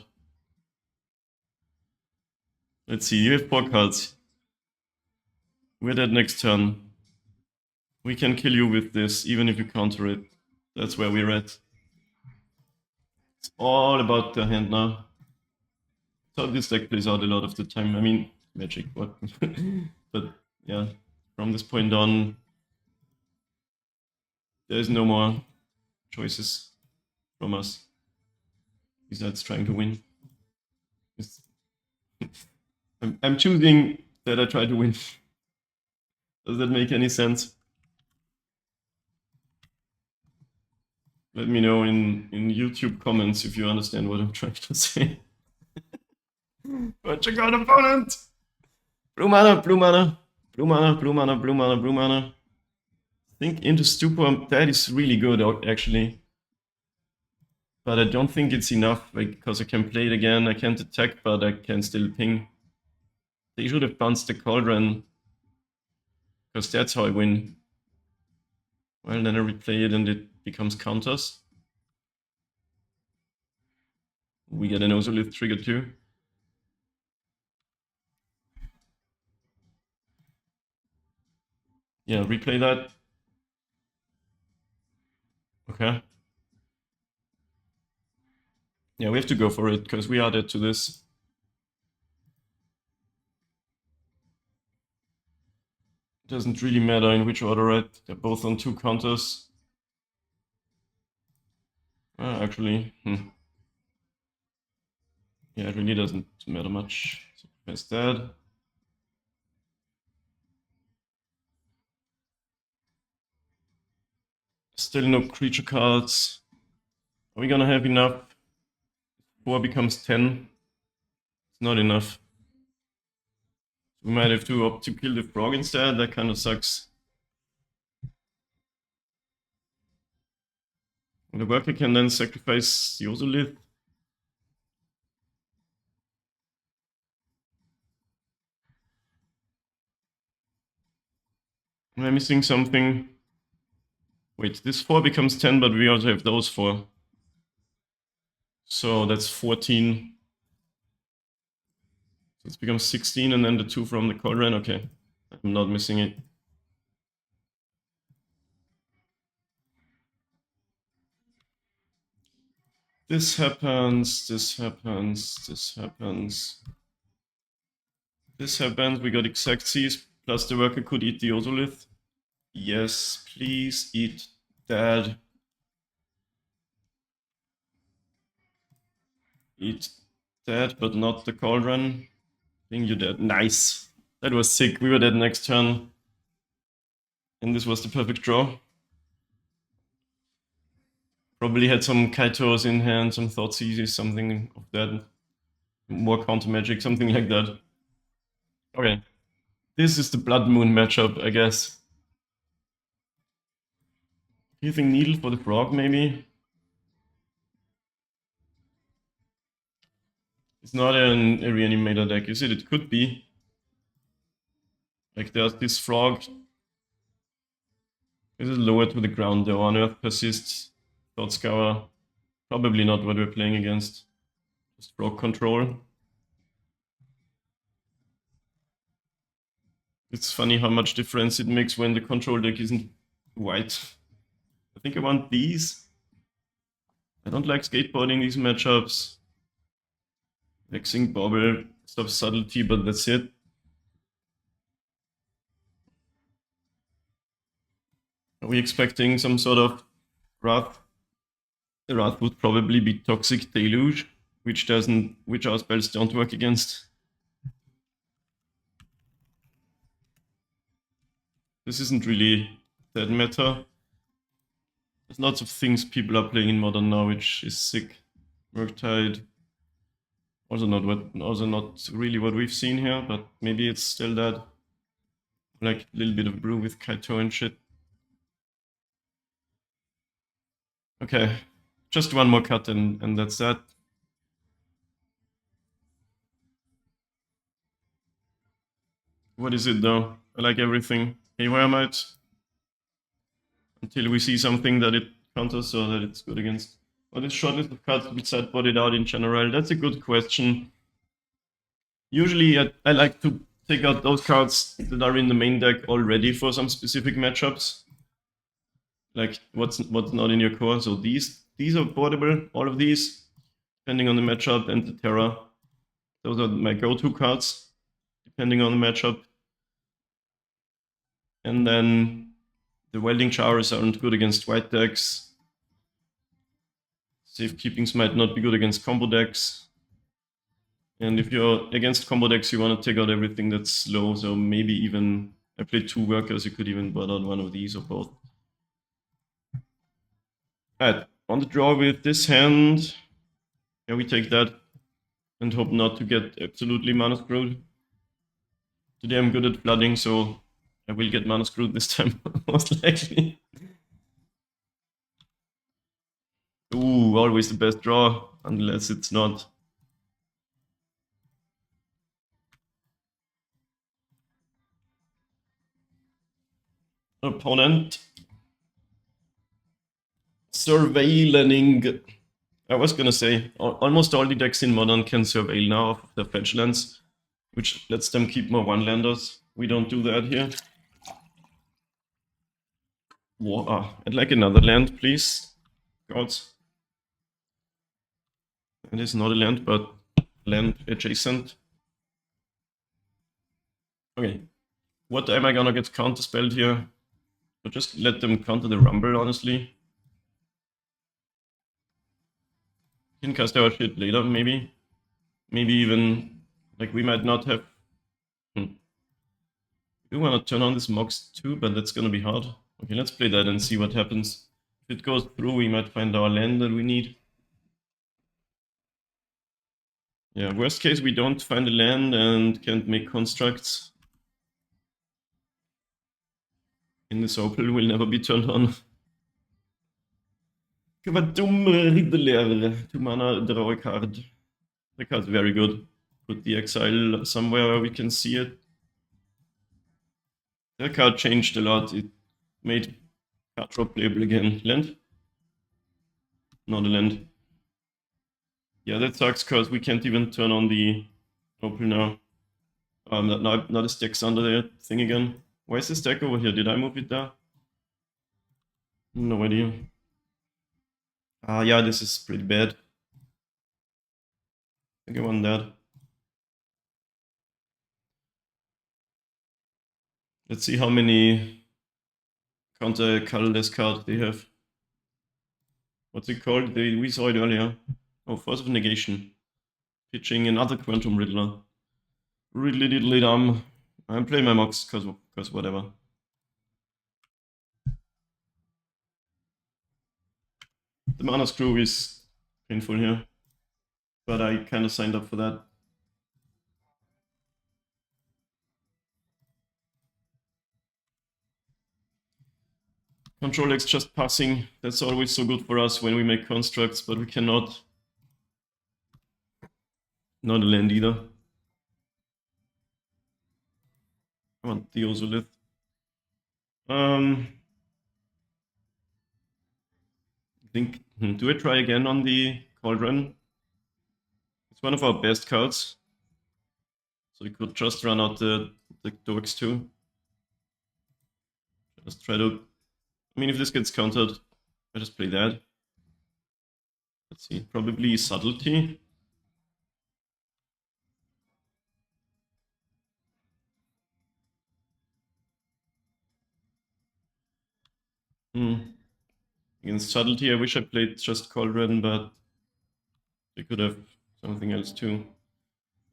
Let's see, you have 4 cards. We're dead next turn. We can kill you with this, even if you counter it. That's where we're at. It's all about the hand now. So this deck plays out a lot of the time. I mean, Magic, what? But yeah, from this point on, there's no more choices from us besides trying to win. I'm choosing that I try to win. Does that make any sense? Let me know in YouTube comments if you understand what I'm trying to say. But check out opponent! Blue mana, blue mana, blue mana, blue mana, blue mana, blue mana. Think into Stupor, that is really good actually. But I don't think it's enough, because I can play it again, I can't attack, but I can still ping. They should have bounced the Cauldron, because that's how I win. Well, then I replay it and it becomes counters. We get an Ozolith trigger too. Yeah, replay that. Okay. Yeah, we have to go for it, because we are dead to this. It doesn't really matter in which order, right? They're both on 2 counters. Actually, yeah, it really doesn't matter much. So press that. Still no creature cards. Are we gonna have enough? 4 becomes 10. It's not enough. We might have to opt to kill the frog instead. That kind of sucks. The worker can then sacrifice the Ozolith. Am I missing something? Wait, this 4 becomes 10, but we also have those 4. So that's 14. So it's becomes 16, and then the 2 from the cauldron. Okay, I'm not missing it. This happens, this happens, this happens. This happens, we got exact C's, plus the worker could eat the Ozolith. Yes, please eat that. Eat that, but not the cauldron. I think you're dead. Nice. That was sick. We were dead next turn. And this was the perfect draw. Probably had some Kaitos in hand, some Thoughtseizes, something of that. More counter magic, something like that. Okay. This is the Blood Moon matchup, I guess. Healing Needle for the frog, maybe? It's not a reanimator deck, is it? It could be. Like, there's this frog. This is lower to the ground, though. Unearth Persists, Thought Scour. Probably not what we're playing against. Just frog control. It's funny how much difference it makes when the control deck isn't white. I think I want these. I don't like skateboarding these matchups. Vexing Bobble, stuff subtlety, but that's it. Are we expecting some sort of Wrath? The Wrath would probably be Toxic Deluge, which our spells don't work against. This isn't really that meta. There's lots of things people are playing in Modern now, which is sick. Murktide. Also not really what we've seen here, but maybe it's still that. Like a little bit of brew with Kaito and shit. Okay, just one more cut and that's that. What is it though? I like everything. Haywire Might. Until we see something that it counters or that it's good against. What is short list of cards we sideboarded out in general? That's a good question. Usually I like to take out those cards that are in the main deck already for some specific matchups. Like what's not in your core. So these are boardable, all of these, depending on the matchup, and the Terra. Those are my go-to cards, depending on the matchup. And then the Welding Showers aren't good against white decks. Safekeepings might not be good against combo decks. And if you're against combo decks, you want to take out everything that's slow. So maybe even, I played 2 workers, you could even board out one of these or both. Alright, on the draw with this hand, yeah, we take that and hope not to get absolutely mana screwed. Today I'm good at flooding, so I will get mana screwed this time, most likely. Ooh, always the best draw, unless it's not. Opponent. Surveilling. I was gonna say, almost all the decks in Modern can surveil now of their fetch lands, which lets them keep more 1-landers. We don't do that here. Whoa, I'd like another land, please. Gods. It is not a land, but land adjacent. Okay. What am I gonna get counterspelled here? Or just let them counter the Rumble, honestly. Can cast our shit later, maybe. Maybe even, like, we might not have... We want to turn on this Mox too, but that's gonna be hard. Okay, let's play that and see what happens. If it goes through, we might find our land that we need. Yeah, worst case, we don't find a land and can't make constructs. In this Opal will never be turned on. Riddler, 2 mana, draw a card. The card's very good. Put the exile somewhere where we can see it. That card changed a lot. It made card drop playable again. Land? Not a land. Yeah, that sucks because we can't even turn on the opal now. Now the stack's under the thing again. Why is the stack over here? Did I move it there? No idea. Ah, yeah, this is pretty bad. I think I won that. Let's see how many counter colorless cards they have. What's it called? We saw it earlier. Oh, Force of Negation. Pitching another Quantum Riddler. Riddly diddly dumb. I'm playing my Mox because whatever. The mana screw is painful here, but I kind of signed up for that. Control X just passing. That's always so good for us when we make constructs, but we cannot. Not a land either. I want the Ozolith. I think, do I try again on the Cauldron? It's one of our best cards. So we could just run out the dorks too. Just try to... I mean, if this gets countered, I just play that. Let's see, probably Subtlety. Against Subtlety, I wish I played just Cauldron, but they could have something else too.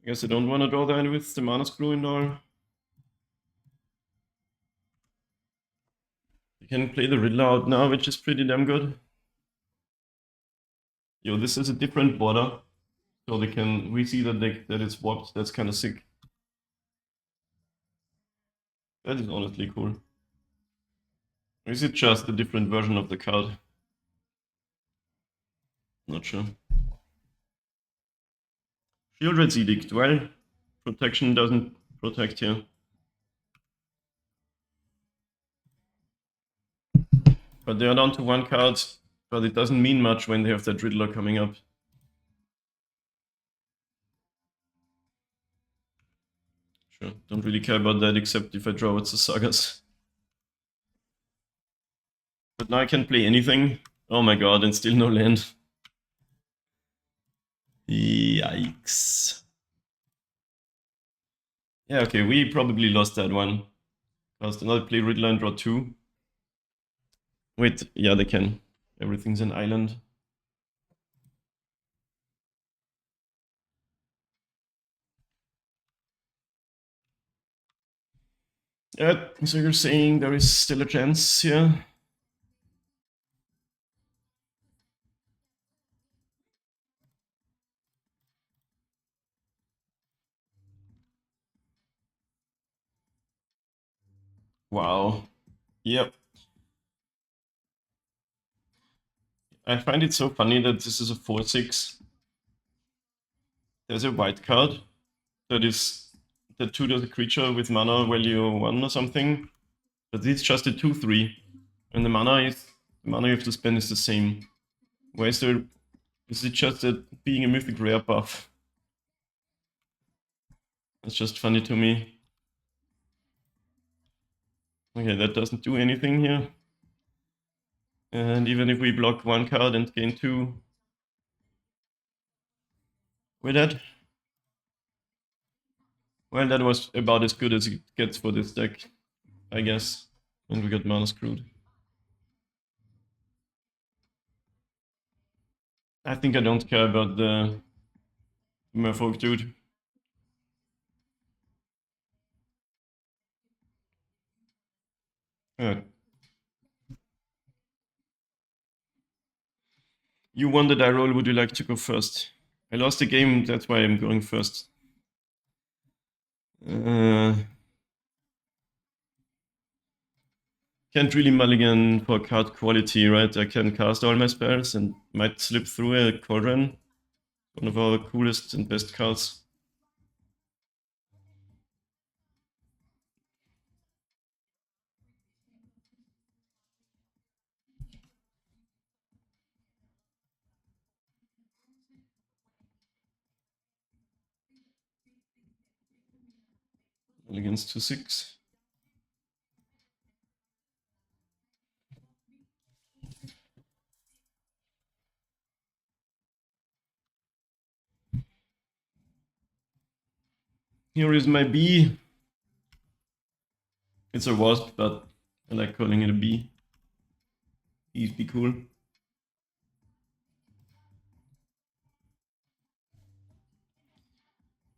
I guess I don't want to draw that with the mana screw and all. You can play the Riddler out now, which is pretty damn good. Yo, this is a different border. So they can, we see that that it's warped. That's kind of sick. That is honestly cool. Or is it just a different version of the card? Not sure. Shieldred's Edict. Well, protection doesn't protect here. But they are down to one card, but it doesn't mean much when they have that Riddler coming up. Sure, don't really care about that except if I draw it's the Sagas. But now I can play anything. Oh my god, and still no land. Yikes. Yeah, okay, we probably lost that one. Because another play Riddler and draw 2. Wait, yeah, they can. Everything's an island. Yeah, so you're saying there is still a chance here? Wow. Yep. I find it so funny that this is a 4/6. There's a white card that is the 2 does a creature with mana value 1 or something. But it's just a 2/3. And the mana you have to spend is the same. Why is there... Is it just that being a mythic rare buff? That's just funny to me. Okay, that doesn't do anything here. And even if we block 1 card and gain 2... With that? Well, that was about as good as it gets for this deck, I guess. And we got mana screwed. I think I don't care about the Merfolk dude. Alright. You won the die roll, would you like to go first? I lost the game, that's why I'm going first. Can't really mulligan for card quality, right? I can cast all my spells and might slip through a Cauldron. One of our coolest and best cards. against 2/6. Here is my B. It's a wasp, but I like calling it a B. Bees be cool.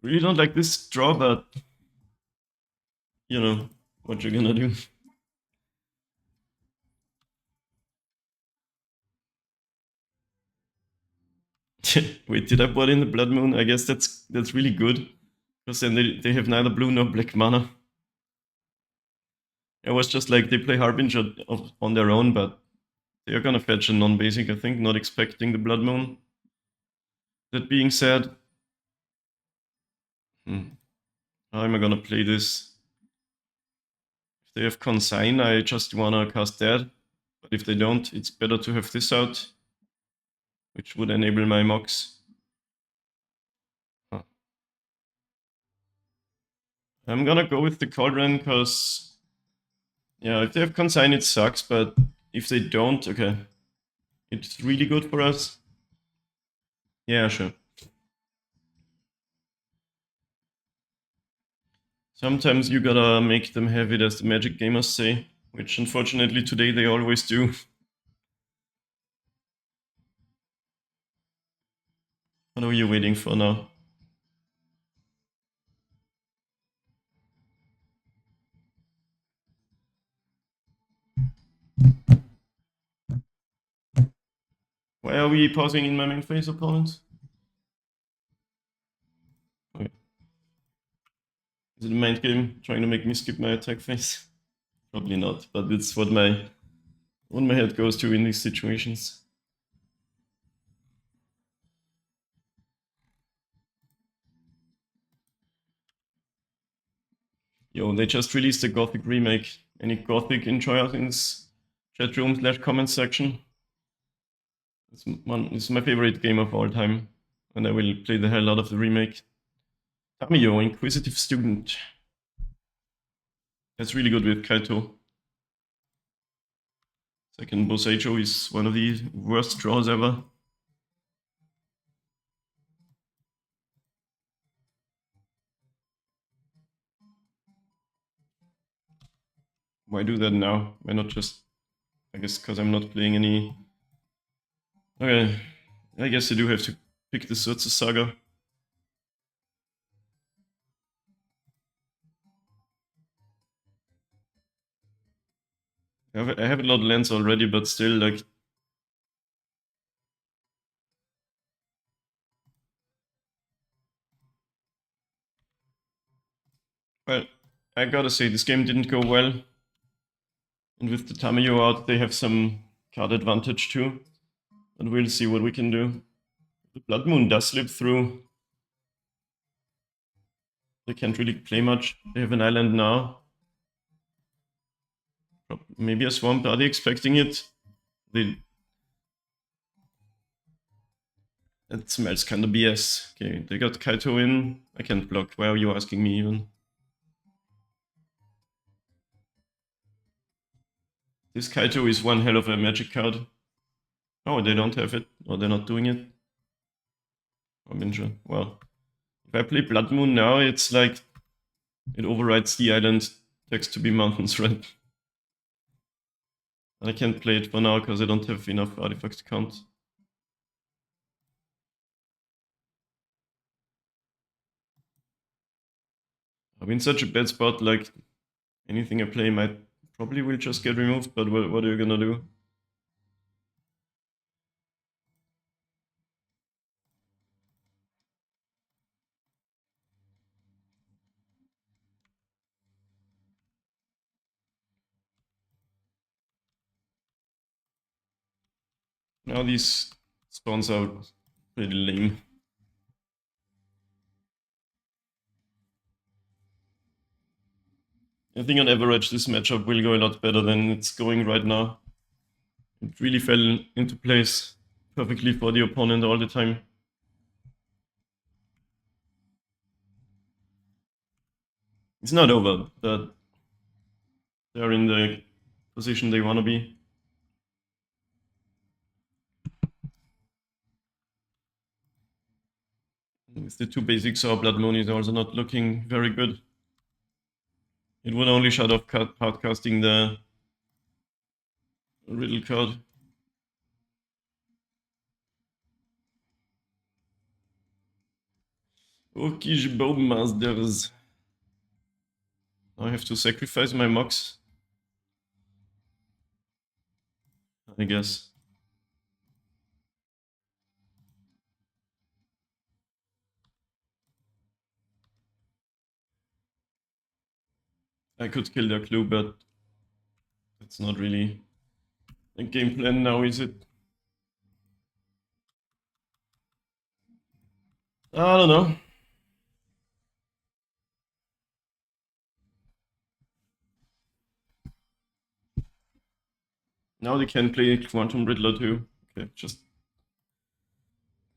Really don't like this draw, but you know what you're gonna do. Wait, did I put in the Blood Moon? I guess that's really good. Because then they have neither blue nor black mana. I was just like, they play Harbinger on their own, but they're gonna fetch a non-basic, I think, not expecting the Blood Moon. That being said, how am I gonna play this? If they have Consign, I just wanna cast that. But if they don't, it's better to have this out, which would enable my Mox. I'm gonna go with the Cauldron, because yeah, if they have Consign, it sucks, but if they don't, okay. It's really good for us. Yeah, sure. Sometimes you gotta make them have it, as the Magic gamers say, which unfortunately today they always do. What are you waiting for now? Why are we pausing in my main phase, opponents? Okay. Is it a mind game trying to make me skip my attack phase? Probably not, but it's what my head goes to in these situations. Yo, they just released a Gothic remake. Any Gothic enjoyers in this chat room / comment section? It's my favorite game of all time, and I will play the hell out of the remake. Tamiyo, Inquisitive Student. That's really good with Kaito. Second Bosejo is one of the worst draws ever. Why do that now? Why not just... I guess because I'm not playing any... Okay, I guess I do have to pick the Surtsu Saga. I have a lot of lands already, but still, like... Well, I gotta say, this game didn't go well. And with the Tamiyo out, they have some card advantage too. But we'll see what we can do. The Blood Moon does slip through. They can't really play much. They have an island now. Maybe a swamp. Are they expecting it? That smells kind of BS. Okay, they got Kaito in. I can't block. Why are you asking me even? This Kaito is one hell of a magic card. Oh, they don't have it. Or they're not doing it. Ravager. Well, if I play Blood Moon now, it's like it overrides the island text to be mountains, right? And I can't play it for now because I don't have enough artifacts to count. I'm in such a bad spot, like anything I play might probably will just get removed, but what are you gonna do? Now these spawns are pretty lame. I think on average this matchup will go a lot better than it's going right now. It really fell into place perfectly for the opponent all the time. It's not over, but they're in the position they want to be. With the 2 basics, our Blood Moon is also not looking very good. It would only shut off hardcasting the Riddle card. Orkish Bowmasters. I have to sacrifice my Mox, I guess. I could kill their clue, but that's not really a game plan now, is it? I don't know. Now they can play Quantum Riddler too. Okay, just...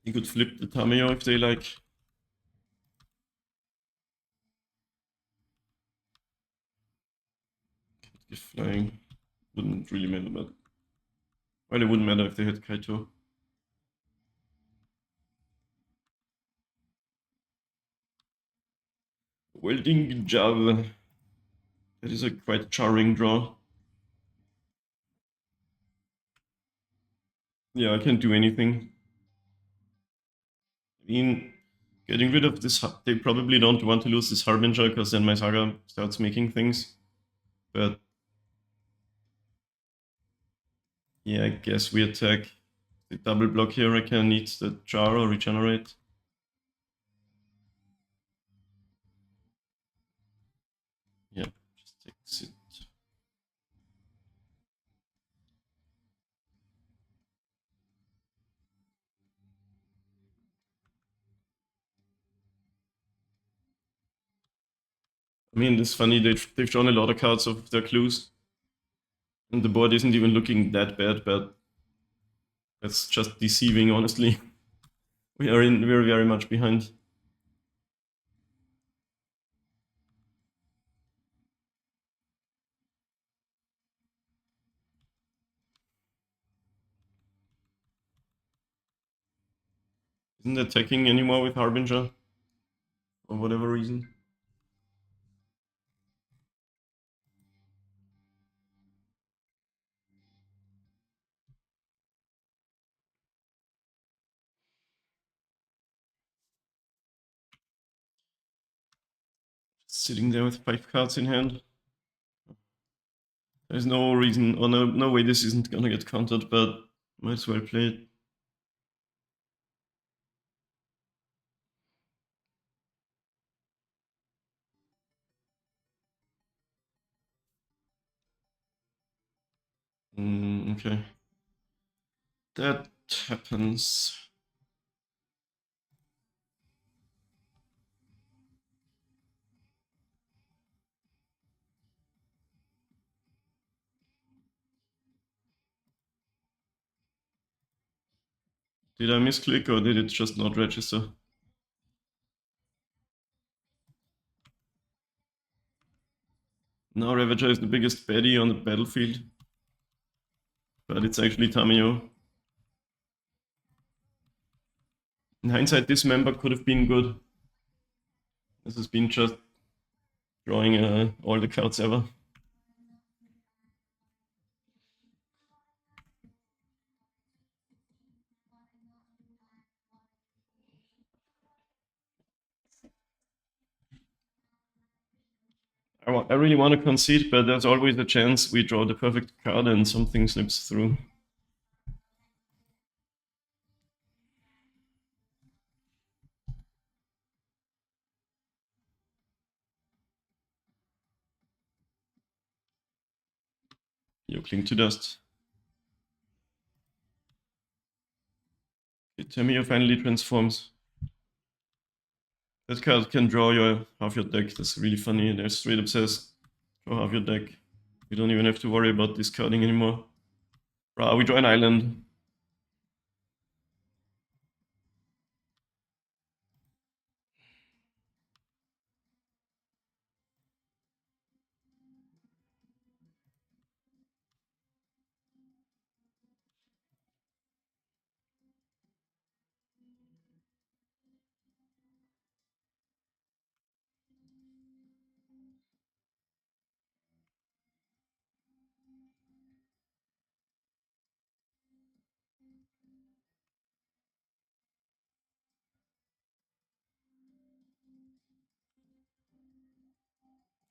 You could flip the Tameo if they like. Can't get flying. Wouldn't really matter, but... Well, it wouldn't matter if they had Kaito. Welding Jav. That is a quite jarring draw. Yeah, I can't do anything. I mean, getting rid of this, they probably don't want to lose this Harbinger, because then my Saga starts making things. But yeah, I guess we attack the double block here. I can need the Jar or regenerate. Yeah, just takes it. I mean, it's funny, they've shown a lot of cards of their clues. And the board isn't even looking that bad, but that's just deceiving, honestly. We're very much behind. Isn't attacking anymore with Harbinger? For whatever reason. Sitting there with 5 cards in hand. There's no reason, or no way this isn't gonna get countered, but might as well play it. Okay. That happens. Did I misclick or did it just not register? Now Ravager is the biggest baddie on the battlefield. But it's actually Tamio. In hindsight, this member could have been good. This has been just drawing all the cards ever. I really want to concede, but there's always a chance we draw the perfect card and something slips through. You cling to dust. Tamio finally transforms. That card can draw half your deck. That's really funny. They straight up says, draw half your deck. We don't even have to worry about discarding anymore. We draw an island.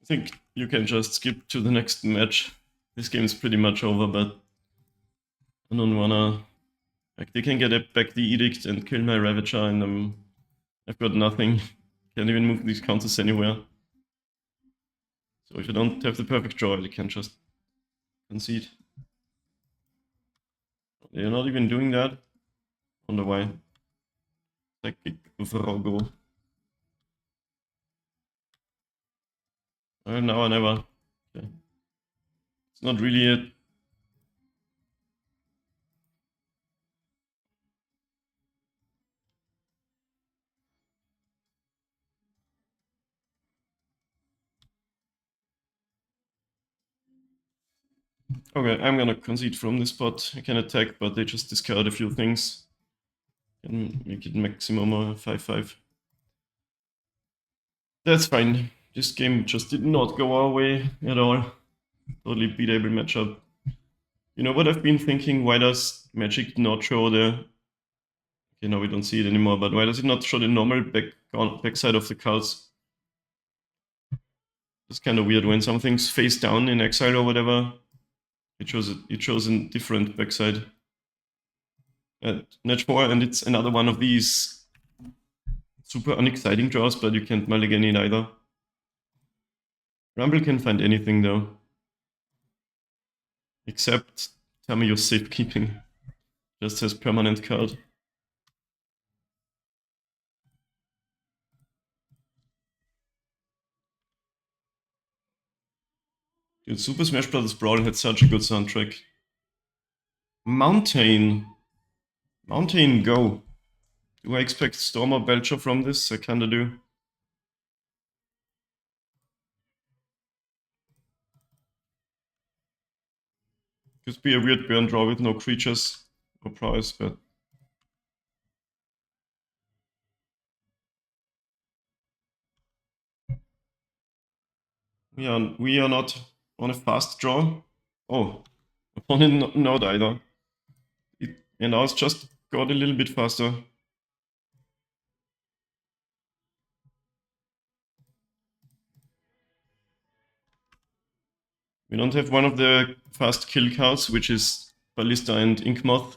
think you can just skip to the next match. This game is pretty much over, but I don't wanna... Like, they can get back the edict and kill my Ravager, and I've got nothing. Can't even move these counters anywhere. So if I don't have the perfect draw, I can just concede. They're not even doing that. Wonder why. Psychic Vrogo. Now or never. Okay. It's not really it. Okay, I'm gonna concede from this spot. I can attack, but they just discard a few things. Can make it maximum 5-5. That's fine. This game just did not go our way at all. Totally beatable matchup. You know what I've been thinking? Why does Magic not show the... Okay, now we don't see it anymore, but why does it not show the normal backside of the cards? It's kind of weird when something's face down in exile or whatever. It shows a different backside. At Match 4, and it's another one of these super unexciting draws, but you can't mulligan it either. Rumble can find anything though. Except tell me you're safekeeping. Just says permanent card. Dude, Super Smash Bros. Brawl had such a good soundtrack. Mountain. Mountain, go. Do I expect Storm or Belcher from this? I kinda do. Could be a weird burn draw with no creatures or Prowess, but... We are not on a fast draw. Oh, opponent not either. And ours just got a little bit faster. We don't have one of the fast kill cards, which is Ballista and Inkmoth.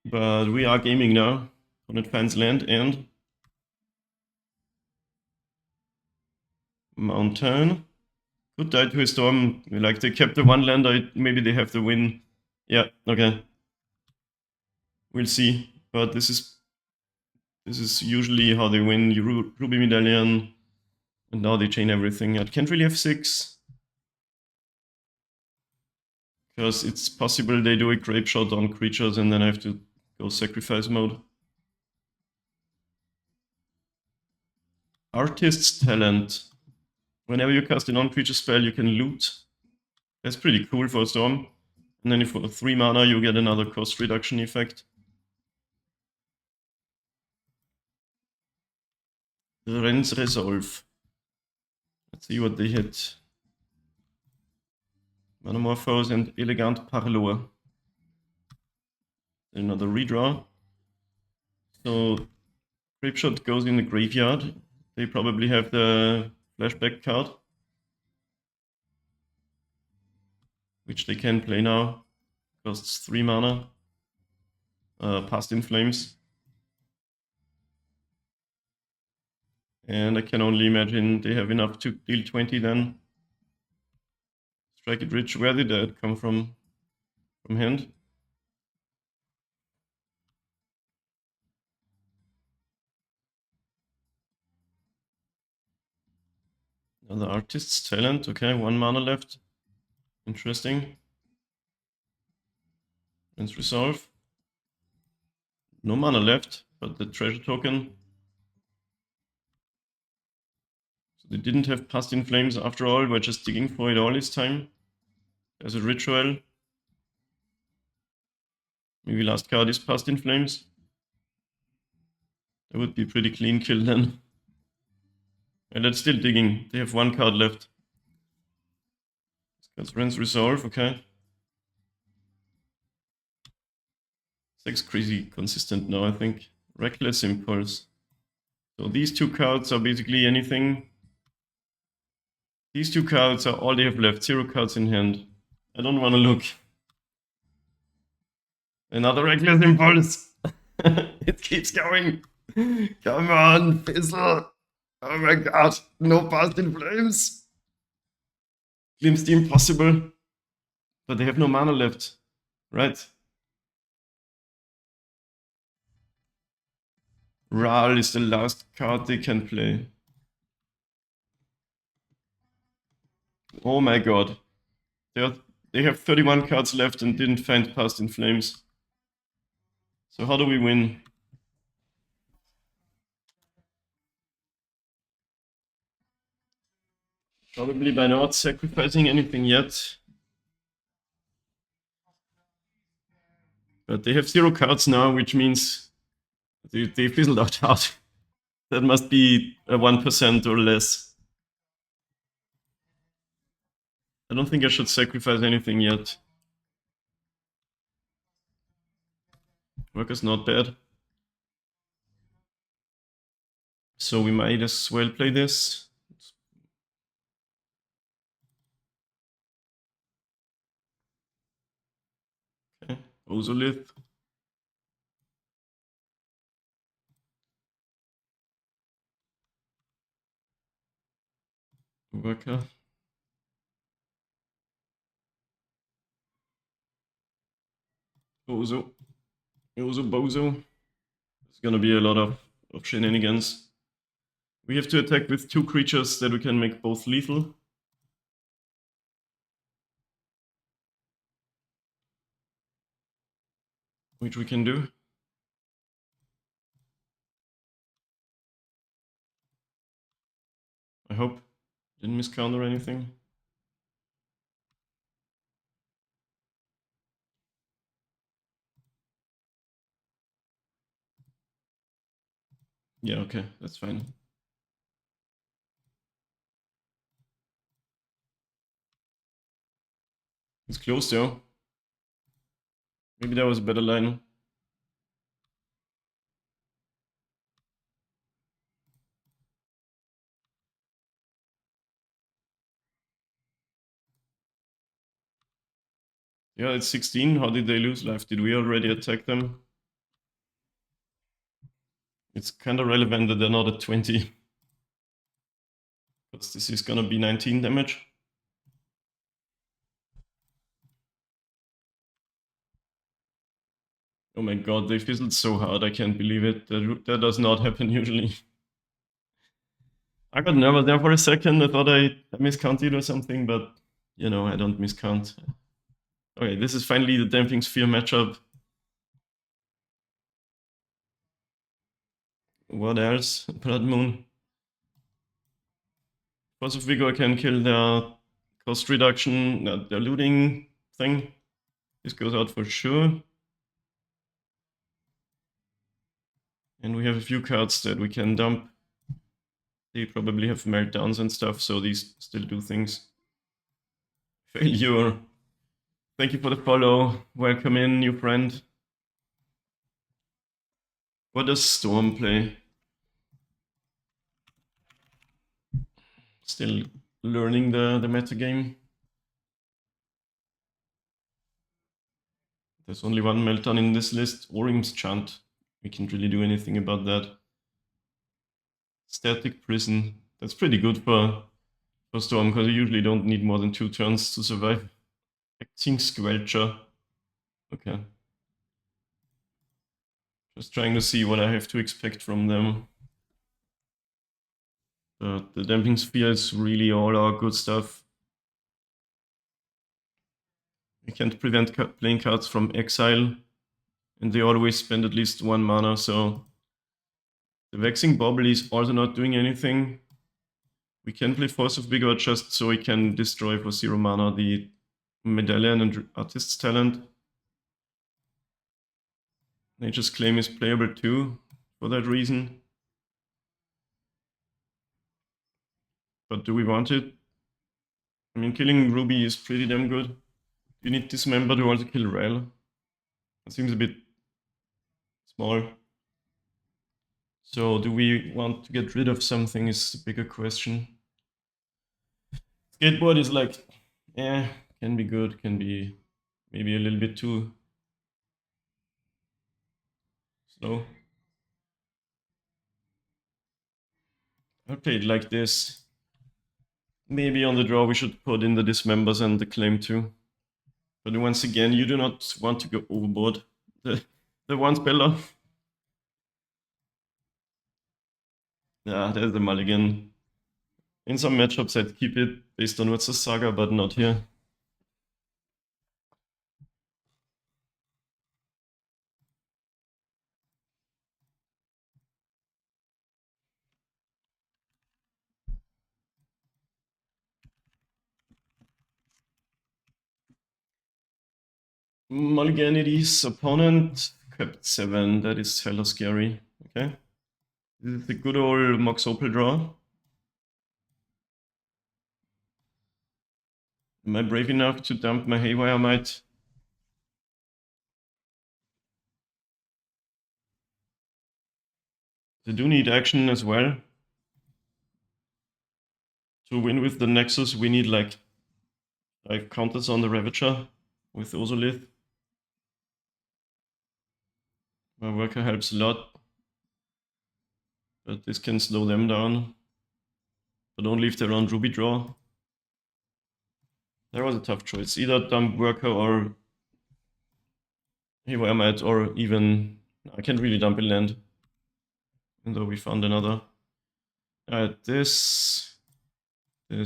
But we are gaming now. Opponent finds land and... Mountain. Could die to a storm. Like, they kept the one lander, maybe they have the win. Yeah, okay. We'll see. But this is usually how they win. You Ruby Medallion, and now they chain everything. I can't really have 6. Because it's possible they do a grape shot on creatures and then I have to go sacrifice mode. Artist's Talent. Whenever you cast a non-creature spell, you can loot. That's pretty cool for a Storm. And then for 3 mana, you get another cost reduction effect. Ren's Resolve. Let's see what they hit. Manamorphose and Elegant Parlour. Another redraw. So Grapeshot goes in the graveyard. They probably have the flashback card, which they can play now. Costs 3 mana. Past in Flames. And I can only imagine they have enough to deal 20 then. Strike it rich. Where did that come from? From hand? Another Artist's Talent. Okay, 1 mana left. Interesting. Let's resolve. No mana left, but the treasure token. So they didn't have Past in Flames after all, we're just digging for it all this time. There's a ritual. Maybe last card is Past in Flames. That would be pretty clean kill then. And that's still digging. They have 1 card left. That's Ren's Resolve, okay. 6 crazy consistent now, I think. Reckless Impulse. So these two cards are basically anything. These two cards are all they have left. 0 cards in hand. I don't want to look. Another reckless impulse. It keeps going. Come on, Fizzle. Oh my god. No past in flames. Glimpse the impossible. But they have no mana left. Right? Ral is the last card they can play. Oh my god. They have 31 cards left and didn't find Past in Flames. So how do we win? Probably by not sacrificing anything yet. But they have 0 cards now, which means they fizzled out hard. That must be a 1% or less. I don't think I should sacrifice anything yet. Worker's not bad. So we might as well play this. Okay, Ozolith. Worker. Bozo. Bozo. There's gonna be a lot of shenanigans. We have to attack with 2 creatures that we can make both lethal. Which we can do. I hope. Didn't miscount or anything. Yeah, okay, that's fine. It's close though. Maybe that was a better line. Yeah, it's 16. How did they lose life? Did we already attack them? It's kind of relevant that they're not at 20. Because this is gonna be 19 damage. Oh my god, they fizzled so hard, I can't believe it. That does not happen usually. I got nervous there for a second, I thought I miscounted or something, but you know, I don't miscount. Okay, this is finally the Damping Sphere matchup. What else? Blood Moon. Force of Vigor can kill their cost reduction, their looting thing. This goes out for sure. And we have a few cards that we can dump. They probably have meltdowns and stuff, so these still do things. Failure. Thank you for the follow. Welcome in, new friend. What does Storm play? Still learning the meta game. There's only one meltdown in this list, Orim's Chant. We can't really do anything about that. Static Prison. That's pretty good for Storm, because you usually don't need more than 2 turns to survive. Acting Squelcher. Okay. Just trying to see what I have to expect from them. But the Damping Sphere is really all our good stuff. We can't prevent playing cards from exile, and they always spend at least 1 mana, so the Vexing Bobble is also not doing anything. We can play Force of Vigor just so we can destroy for 0 mana the Medallion and Artist's Talent. Nature's Claim is playable too, for that reason. But do we want it? I mean, killing Ruby is pretty damn good. You need Dismember to also kill Rel. That seems a bit small. So do we want to get rid of something is the bigger question. Skateboard is like, can be good, can be maybe a little bit too slow. I played like this. Maybe on the draw we should put in the dismembers and the claim too. But once again, you do not want to go overboard. The one speller. Yeah, there's the mulligan. In some matchups I'd keep it based on what's the saga, but not here. Mulligan it is, opponent kept 7, that is hella scary. Okay. This is the good old Mox Opal draw. Am I brave enough to dump my Haywire Might? They do need action as well. To win with the Nexus, we need like 5 counters on the Ravager with Ozolith. My worker helps a lot, but this can slow them down. But only if they're on Ruby draw. That was a tough choice. Either dump worker or Haywire Might, or even I can't really dump a land. Even though we found another. Alright, this. We're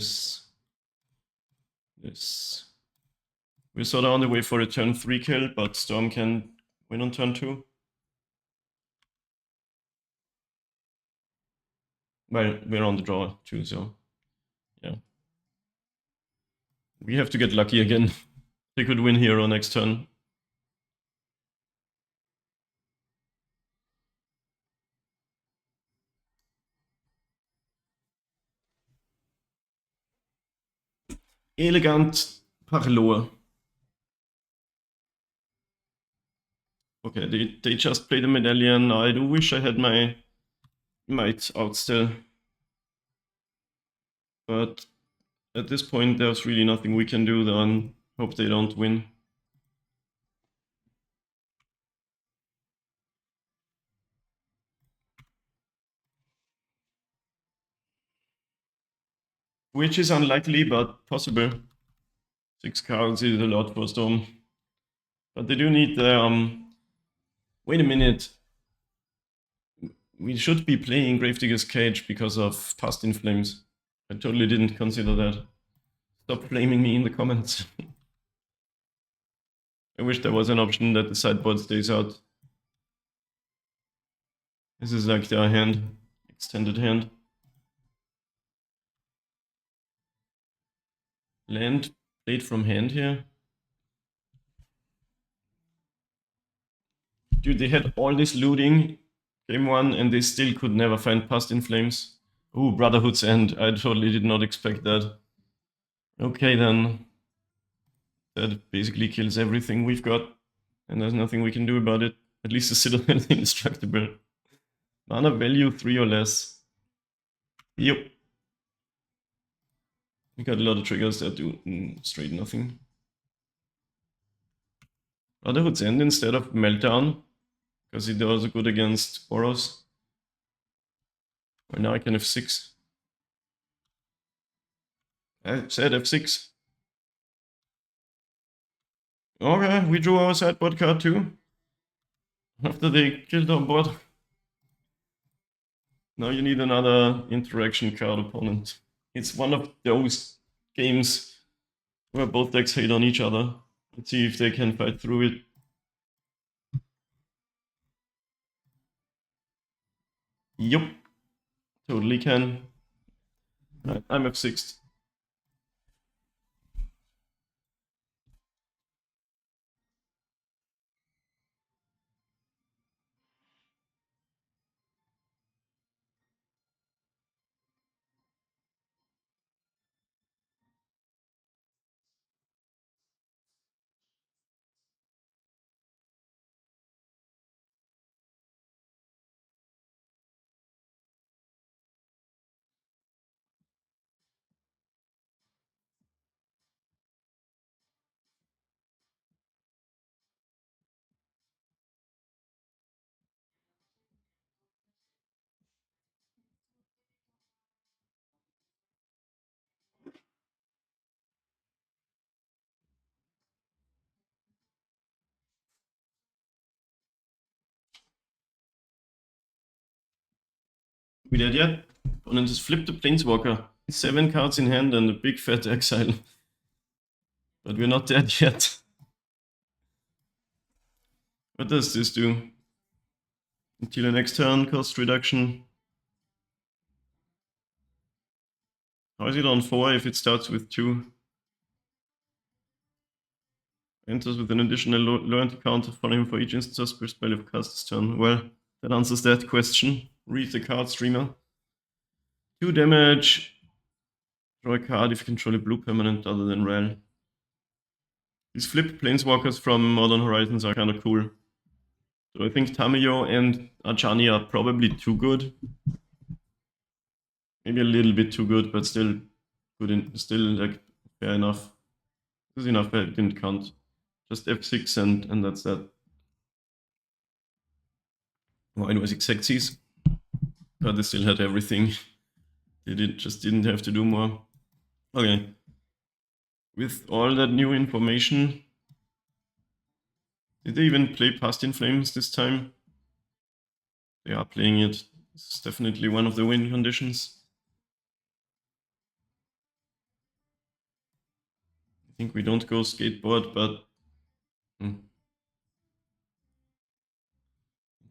sort of on the way for a turn 3 kill, but Storm can win on turn 2. Well, we're on the draw too, so yeah. We have to get lucky again. They could win here on next turn. Elegant Parlour. Okay, they just played a medallion. I do wish I had my might out still. But at this point, there's really nothing we can do then. Hope they don't win. Which is unlikely, but possible. 6 cards is a lot for Storm. But they do need the... Wait a minute. We should be playing Gravedigger's Cage because of Past in Flames. I totally didn't consider that. Stop blaming me in the comments. I wish there was an option that the sideboard stays out. This is like their hand, extended hand. Land played from hand here. Dude, they had all this looting game 1 and they still could never find Past in Flames. Ooh, Brotherhood's End. I totally did not expect that. Okay then. That basically kills everything we've got. And there's nothing we can do about it. At least the Citadel is indestructible. Mana value 3 or less. Yep. We got a lot of triggers that do straight nothing. Brotherhood's End instead of Meltdown, because it does good against Boros. Or now I can F6. I said F6. Okay, we drew our sideboard card too. After they killed our board. Now you need another interaction card opponent. It's one of those games where both decks hate on each other. Let's see if they can fight through it. Yup. Totally can. Right, I'm F6. We dead yet? Opponent just flipped the Planeswalker. 7 cards in hand and a big fat exile. But we're not dead yet. What does this do? Until the next turn, cost reduction. How is it on 4 if it starts with 2? Enters with an additional loyalty counter following for each instance or spell if cast this turn. Well, that answers that question. Read the card, streamer. 2 damage. Draw a card if you control a blue permanent other than Rel. These flip Planeswalkers from Modern Horizons are kind of cool. So I think Tamayo and Ajani are probably too good. Maybe a little bit too good, but still good. Still like fair enough. This is enough. I didn't count. Just F6 and that's that. Well, it was exactsies, but they still had everything. They just didn't have to do more. Okay. With all that new information, did they even play Past in Flames this time? They are playing it. This is definitely one of the win conditions. I think we don't go skateboard, but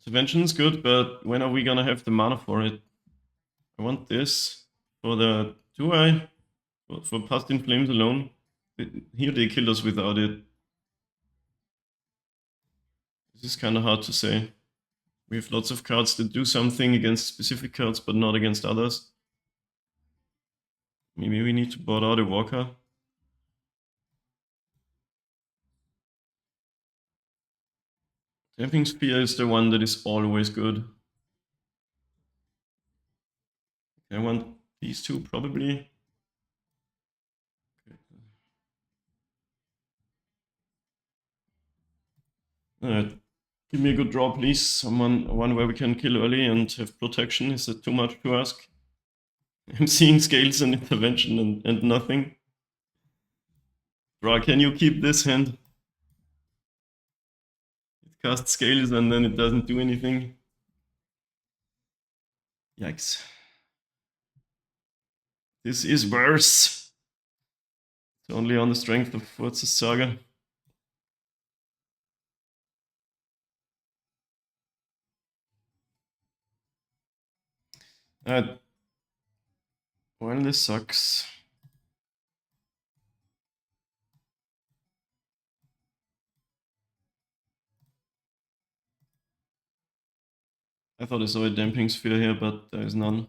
Intervention's good, but when are we gonna have the mana for it? I want this for the 2-eye, for Past in Flames alone. Here they kill us without it. This is kind of hard to say. We have lots of cards that do something against specific cards, but not against others. Maybe we need to board out a Walker. Damping Spear is the one that is always good. I want these two probably. Alright, give me a good draw, please. One where we can kill early and have protection. Is it too much to ask? I'm seeing scales and intervention and nothing. Draw, can you keep this hand? It casts scales and then it doesn't do anything. Yikes. This is worse. It's only on the strength of Forza's Saga. Well, this sucks. I thought I saw a damping sphere here, but there is none.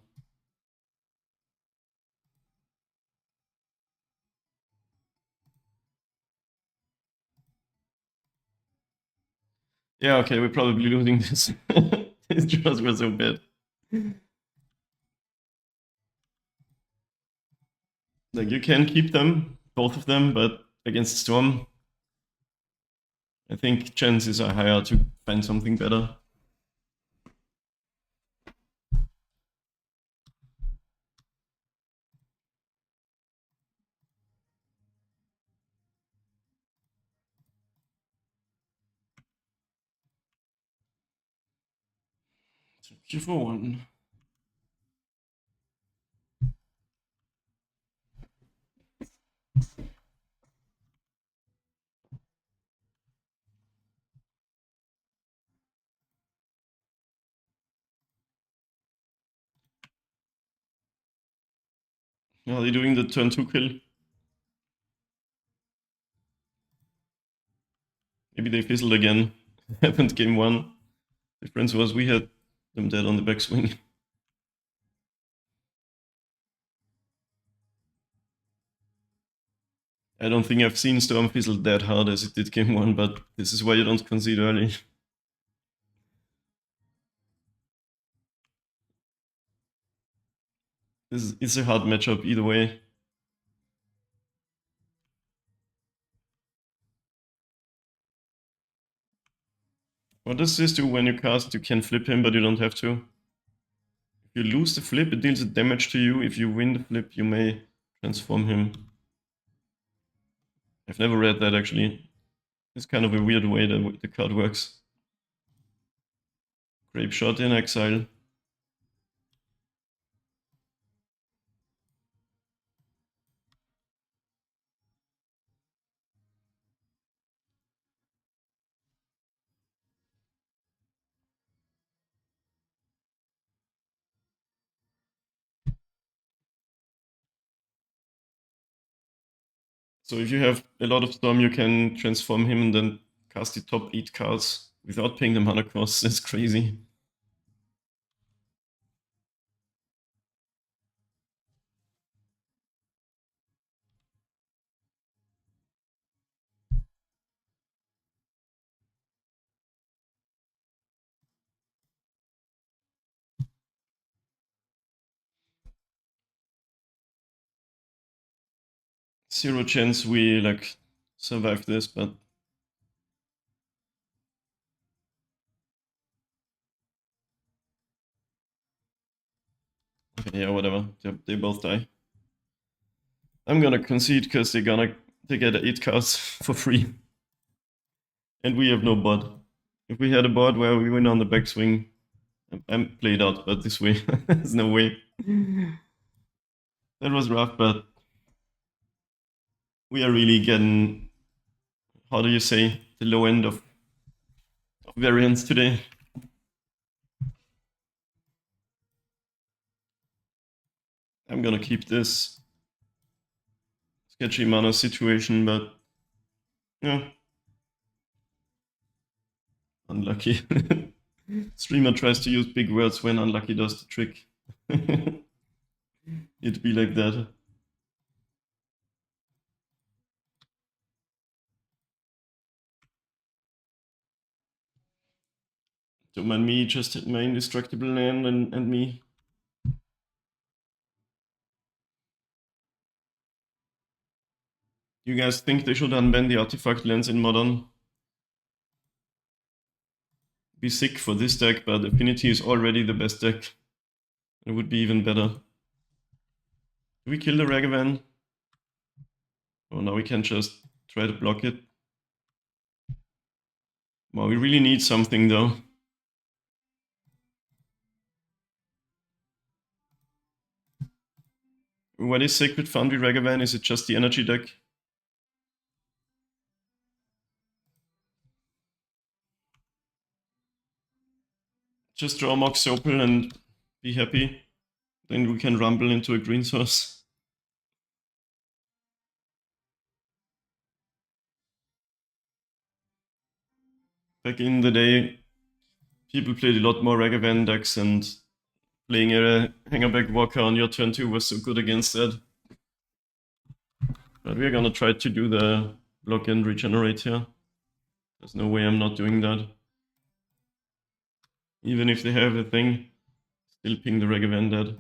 Yeah, okay, we're probably losing this. These draws were so bad. Like, you can keep them, both of them, but against Storm, I think chances are higher to find something better. Thank you for one. Are they doing the turn 2 kill? Maybe they fizzled again. Happened game 1. Difference was we had them dead on the backswing. I don't think I've seen Storm fizzle that hard as it did game 1, but this is why you don't concede early. It's a hard matchup either way. What does this do when you cast? You can flip him, but you don't have to. If you lose the flip, it deals damage to you. If you win the flip, you may transform him. I've never read that actually. It's kind of a weird way that the card works. Grape Shot in exile. So if you have a lot of Storm, you can transform him and then cast the top 8 cards without paying the mana cost. That's crazy. Zero chance we like survive this, but okay, yeah, whatever. They both die. I'm gonna concede because they get 8 cards for free. And we have no board. If we had a board where we win on the backswing, I'm played out, but this way, there's no way. That was rough, but we are really getting, how do you say, the low end of variance today. I'm gonna keep this sketchy mana situation, but yeah, unlucky. Streamer tries to use big words when unlucky does the trick. It'd be like that. Don't mind me, just hit my indestructible land and me. You guys think they should unban the artifact lands in Modern? Be sick for this deck, but Affinity is already the best deck. It would be even better. Do we kill the Ragavan? Oh, now we can just try to block it. Well, we really need something though. What is Sacred Foundry Ragavan? Is it just the energy deck? Just draw Mox Opal and be happy. Then we can rumble into a green source. Back in the day, people played a lot more Ragavan decks, and playing a Hangerback Walker on your turn 2 was so good against that. But we're gonna try to do the block and regenerate here. There's no way I'm not doing that. Even if they have a thing, still ping the Ragavan dead.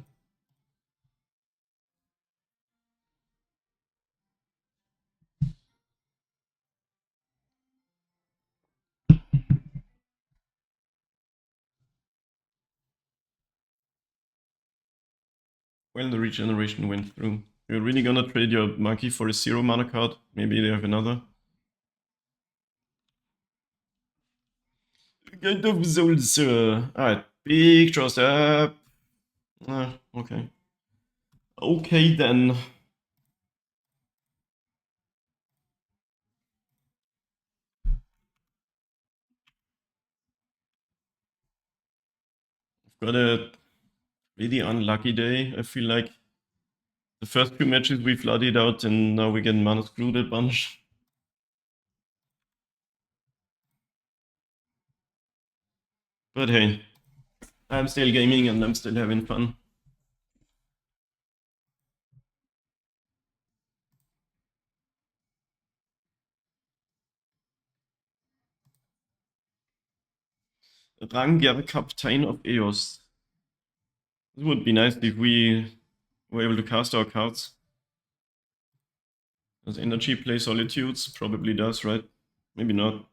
Well, the regeneration went through. You're really gonna trade your monkey for a 0 mana card? Maybe they have another. Kind of souls. Alright, big draw step. Okay. Okay then. I've got a really unlucky day. I feel like the first few matches we flooded out and now we get mana screwed a bunch. But hey, I'm still gaming and I'm still having fun. Ravager, Captain of Eos. It would be nice if we were able to cast our cards. Does energy play Solitudes? Probably does, right? Maybe not.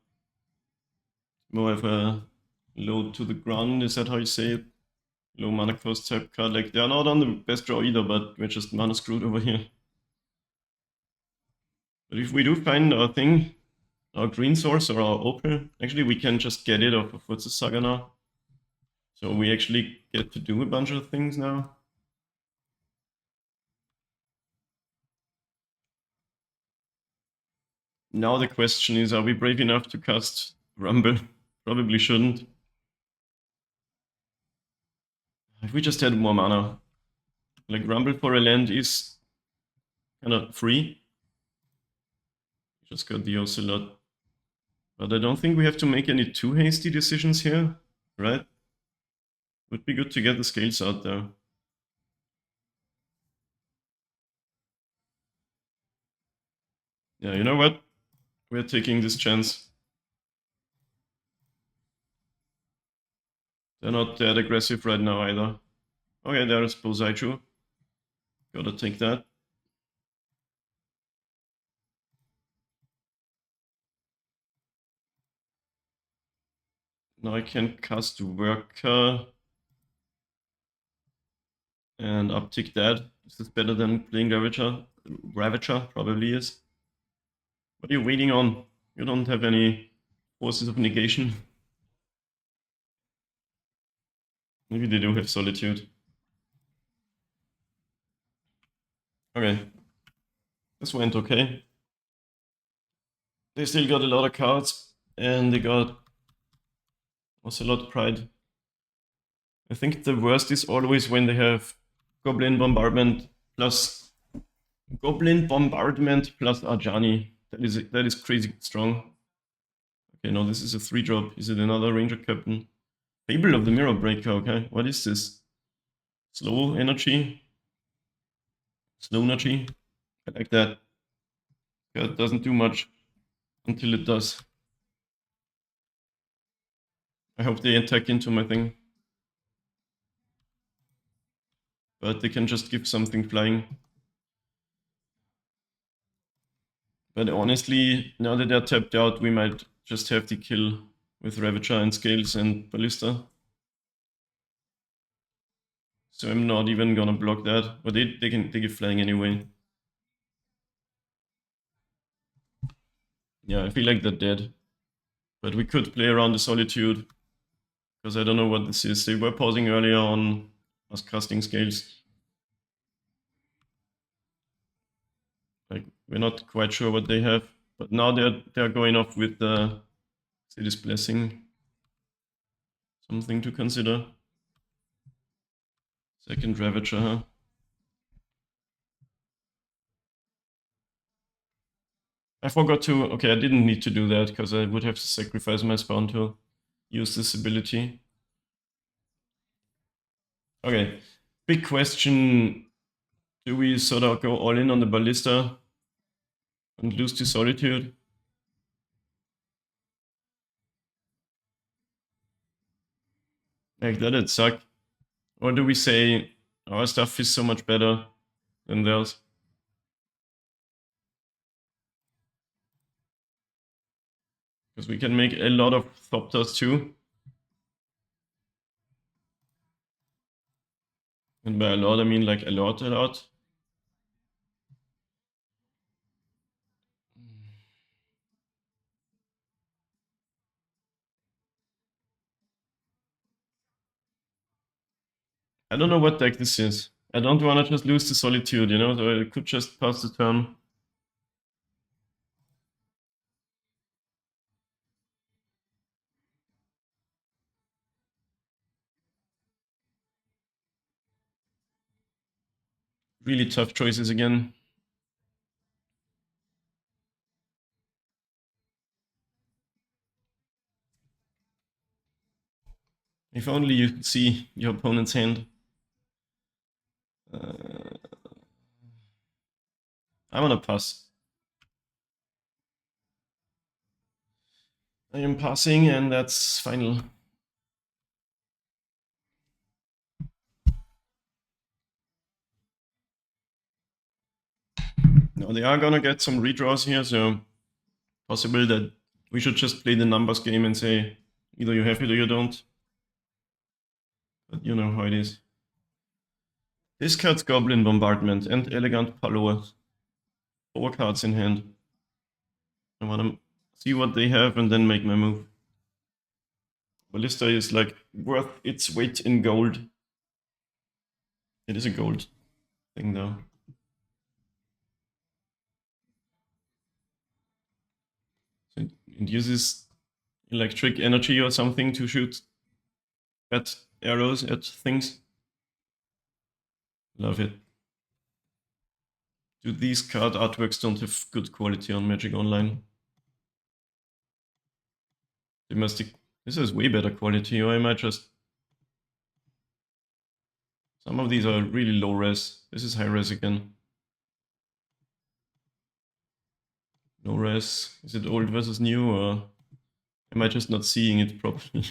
More of a low to the ground, is that how you say it? Low mana cost type card. Like, they are not on the best draw either, but we're just mana screwed over here. But if we do find our thing, our green source or our opal, actually we can just get it off of what's the saga now. So we actually get to do a bunch of things now. Now the question is, are we brave enough to cast Rumble? Probably shouldn't. If we just had more mana. Like, Rumble for a land is kind of free. Just got the Ocelot. But I don't think we have to make any too hasty decisions here, right? Would be good to get the scales out there. Yeah, you know what? We're taking this chance. They're not that aggressive right now either. Okay, there's Bosaichu. Gotta take that. Now I can cast Worker and uptick that. Is this better than playing Ravager? Ravager probably is. What are you waiting on? You don't have any forces of negation. Maybe they do have Solitude. Okay. This went okay. They still got a lot of cards, and they got Ocelot Pride. I think the worst is always when they have Goblin Bombardment plus Arjani. That is crazy strong. Okay, no, this is a 3-drop. Is it another Ranger Captain? Fable of the Mirror Breaker, okay. What is this? Slow energy? Slow energy? I like that. Yeah, it doesn't do much until it does. I hope they attack into my thing. But they can just give something flying. But honestly, now that they're tapped out, we might just have the kill with Ravager and Scales and Ballista. So I'm not even gonna block that. But they give flying anyway. Yeah, I feel like they're dead. But we could play around the Solitude. Because I don't know what this is. They were pausing earlier on us casting Scales. Like, we're not quite sure what they have. But now they're going off with the City's Blessing. Something to consider. Second Ravager, huh? I forgot to... Okay, I didn't need to do that, because I would have to sacrifice my spawn to use this ability. Okay, big question. Do we sort of go all in on the Ballista and lose to Solitude? Like, that'd suck. Or do we say our stuff is so much better than theirs? Because we can make a lot of Thopters too. And by a lot, I mean like a lot. I don't know what deck this is. I don't want to just lose to Solitude, you know, so I could just pass the turn. Really tough choices again. If only you could see your opponent's hand. I'm gonna pass. I am passing, and that's final. Now they are gonna get some redraws here, so possible that we should just play the numbers game and say either you have it or you don't. But you know how it is. This card's Goblin Bombardment and Elegant Paloa. 4 cards in hand. I wanna see what they have and then make my move. Ballista is like worth its weight in gold. It is a gold thing though. So it uses electric energy or something to shoot at arrows at things. Love it. Dude, these card artworks don't have good quality on Magic Online. They must... This has way better quality, or am I just... Some of these are really low res. This is high res again. No res. Is it old versus new, or am I just not seeing it properly?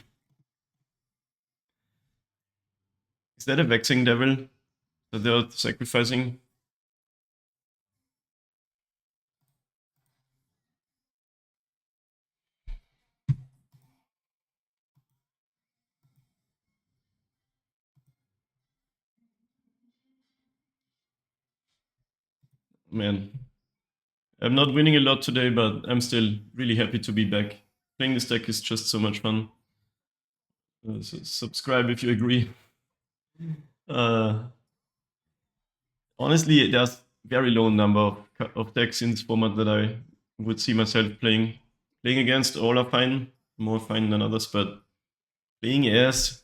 Is that a vexing devil that they're sacrificing? Man, I'm not winning a lot today, but I'm still really happy to be back. Playing this deck is just so much fun. So subscribe if you agree. Honestly, there's very low number of decks in this format that I would see myself playing. Playing against all are fine, more fine than others, but playing as,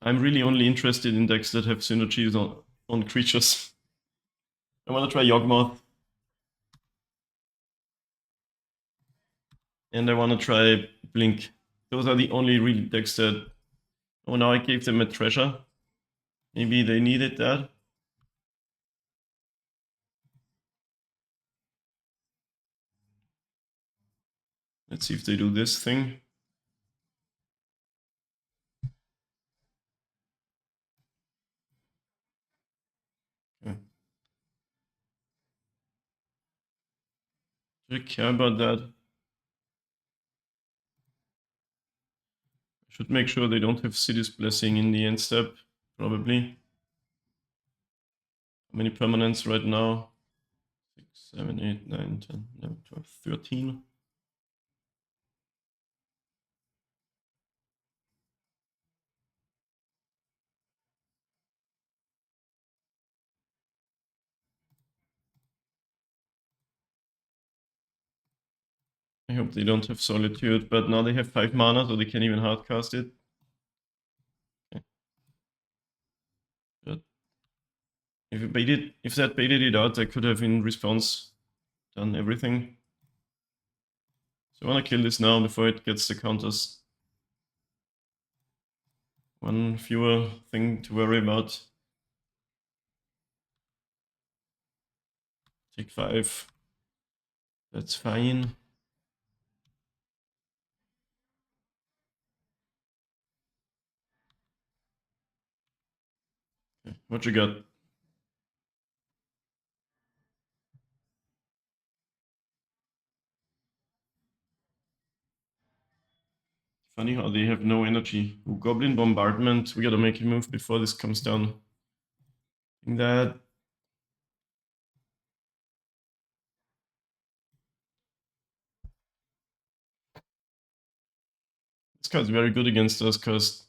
I'm really only interested in decks that have synergies on creatures. I want to try Yawgmoth. And I want to try Blink. Those are the only real decks that... Oh, now I gave them a treasure. Maybe they needed that. Let's see if they do this thing. Okay. Do I care about that? I should make sure they don't have City's Blessing in the end step, probably. How many permanents right now? 6, 7, 8, 9, 10, 11, 12, 13. I hope they don't have Solitude, but now they have 5 mana, so they can even hardcast it. Okay. But if that baited it out, I could have in response done everything. So I want to kill this now before it gets the counters. One fewer thing to worry about. Take 5. That's fine. Okay, what you got? Funny how they have no energy. Ooh, Goblin Bombardment. We gotta make a move before this comes down. That... This card's very good against us because,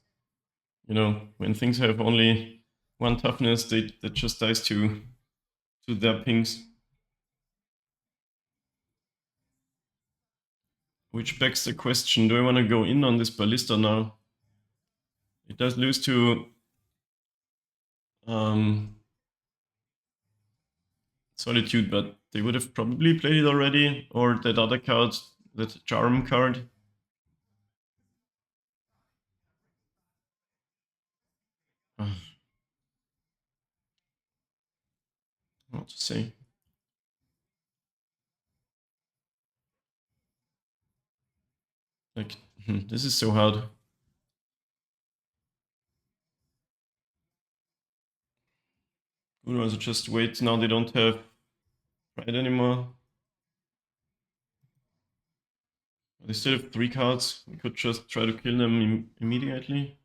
you know, when things have only 1 toughness, that just dies to their pings. Which begs the question, do I want to go in on this Ballista now? It does lose to Solitude, but they would have probably played it already, or that other card, that Charm card. What to say? Like, this is so hard. Would also just wait. Now they don't have Pride anymore. They still have 3 cards. We could just try to kill them immediately.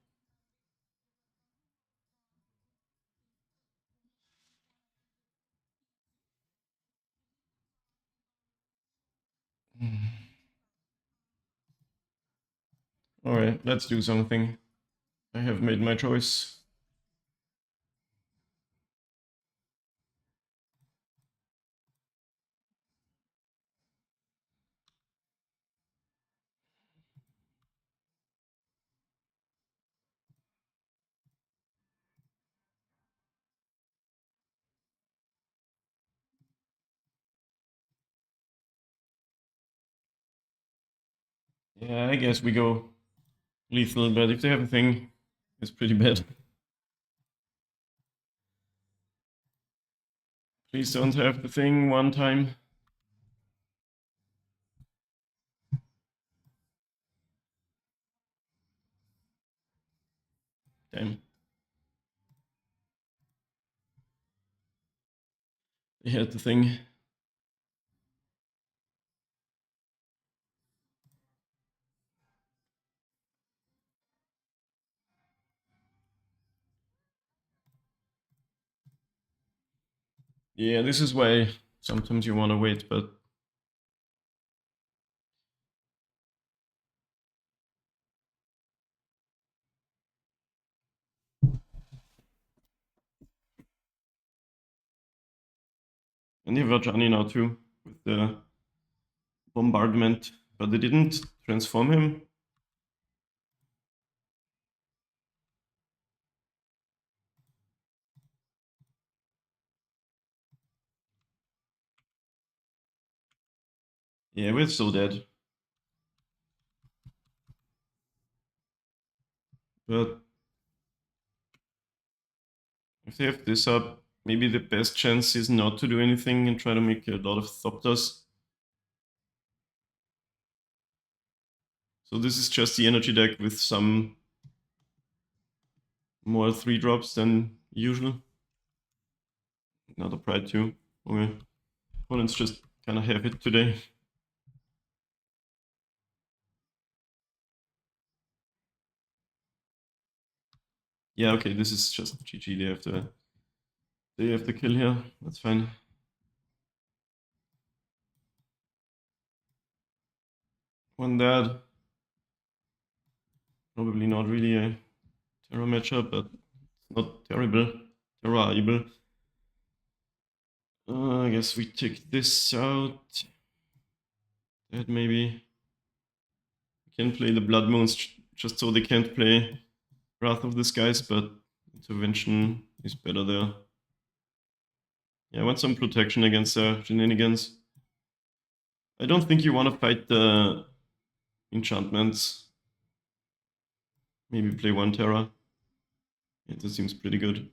Alright, let's do something. I have made my choice. Yeah, I guess we go lethal, but if they have a thing, it's pretty bad. Please don't have the thing one time. Damn. They had the thing. Yeah, this is why sometimes you want to wait, but and you have Johnny now too with the bombardment, but they didn't transform him. Yeah, we're so dead. But if they have this up, maybe the best chance is not to do anything and try to make a lot of Thopters. So this is just the energy deck with some more 3-drops than usual. Another Pride too. Okay. Opponents just kind of have it today. Yeah, okay, this is just GG. They have to kill here. That's fine. One dead. Probably not really a Terra matchup, but it's not terrible. Terrible. I guess we take this out. That maybe we can play the Blood Moons just so they can't play Wrath of the Skies, but Intervention is better there. Yeah, I want some protection against shenanigans. I don't think you want to fight the enchantments. Maybe play one Terra. Yeah, this seems pretty good.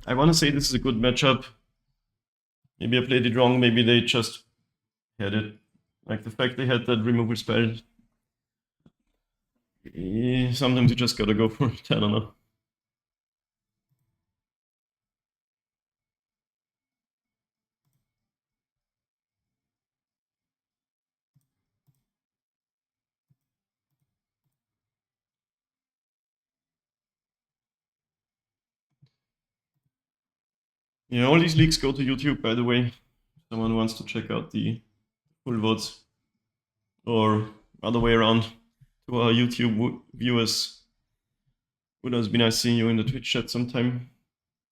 I want to say this is a good matchup. Maybe I played it wrong. Maybe they just had it. Like the fact they had that removal spell. Sometimes you just gotta go for it. I don't know. Yeah, all these leaks go to YouTube, by the way. Someone wants to check out the full votes. Or other way around, to our YouTube viewers. Would also be nice seeing you in the Twitch chat sometime.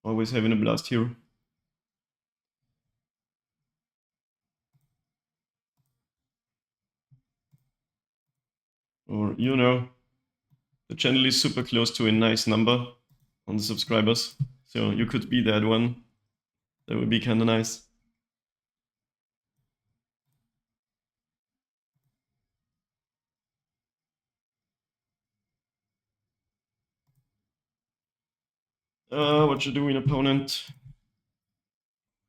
Always having a blast here. Or, you know, the channel is super close to a nice number on the subscribers. So you could be that one. That would be kind of nice. What you doing, opponent?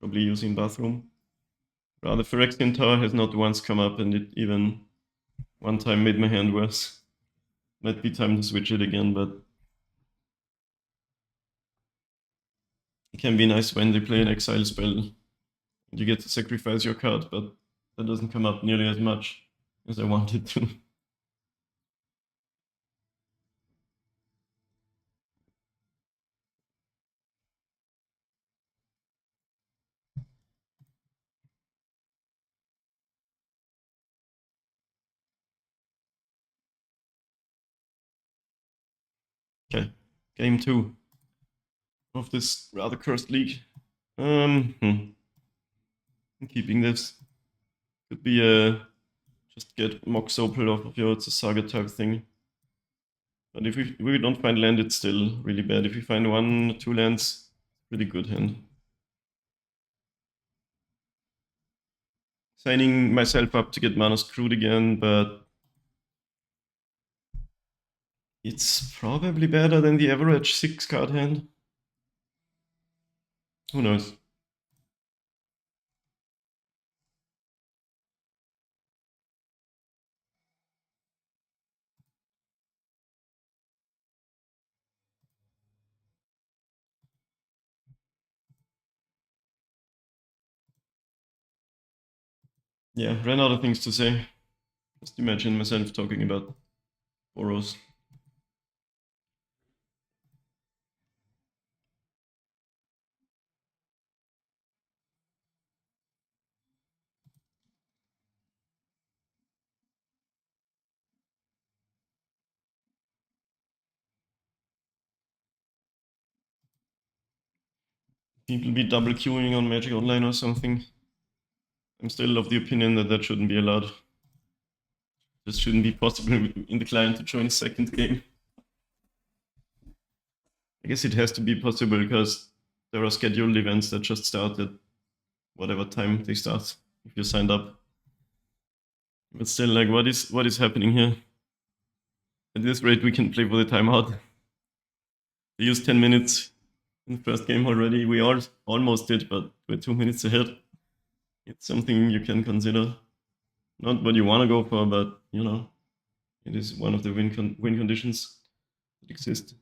Probably using bathroom. The Phyrexian Tower has not once come up, and it even one time made my hand worse. Might be time to switch it again, but it can be nice when they play an exile spell and you get to sacrifice your card, but that doesn't come up nearly as much as I wanted to. Okay, game 2 of this rather cursed league. I'm keeping this. Could be a just get Mox Opal off of your, it's a Saga type thing. But if we don't find land, it's still really bad. If we find 1 or 2 lands, pretty good hand. signing myself up to get mana screwed again, but it's probably better than the average 6-card hand. Who knows? Yeah, ran out of things to say. Just imagine myself talking about Boros. People be double queuing on Magic Online or something. I'm still of the opinion that that shouldn't be allowed. This shouldn't be possible in the client to join second game. I guess it has to be possible because there are scheduled events that just start at whatever time they start if you signed up. But still, like, what is happening here? At this rate, we can play for the timeout. They used 10 minutes in the first game already. We almost did, but we're 2 minutes ahead. It's something you can consider. Not what you want to go for, but, you know, it is one of the win conditions that exist.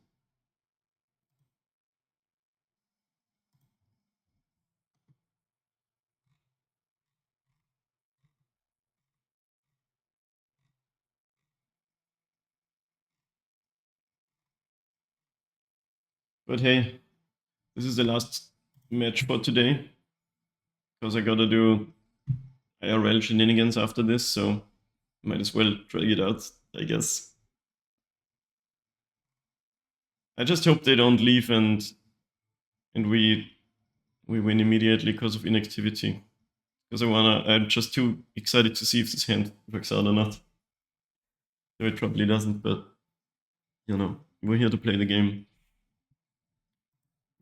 But hey, this is the last match for today, because I gotta do IRL shenanigans after this, so might as well drag it out, I guess. I just hope they don't leave and we win immediately because of inactivity. Because I'm just too excited to see if this hand works out or not. No, it probably doesn't, but you know, we're here to play the game.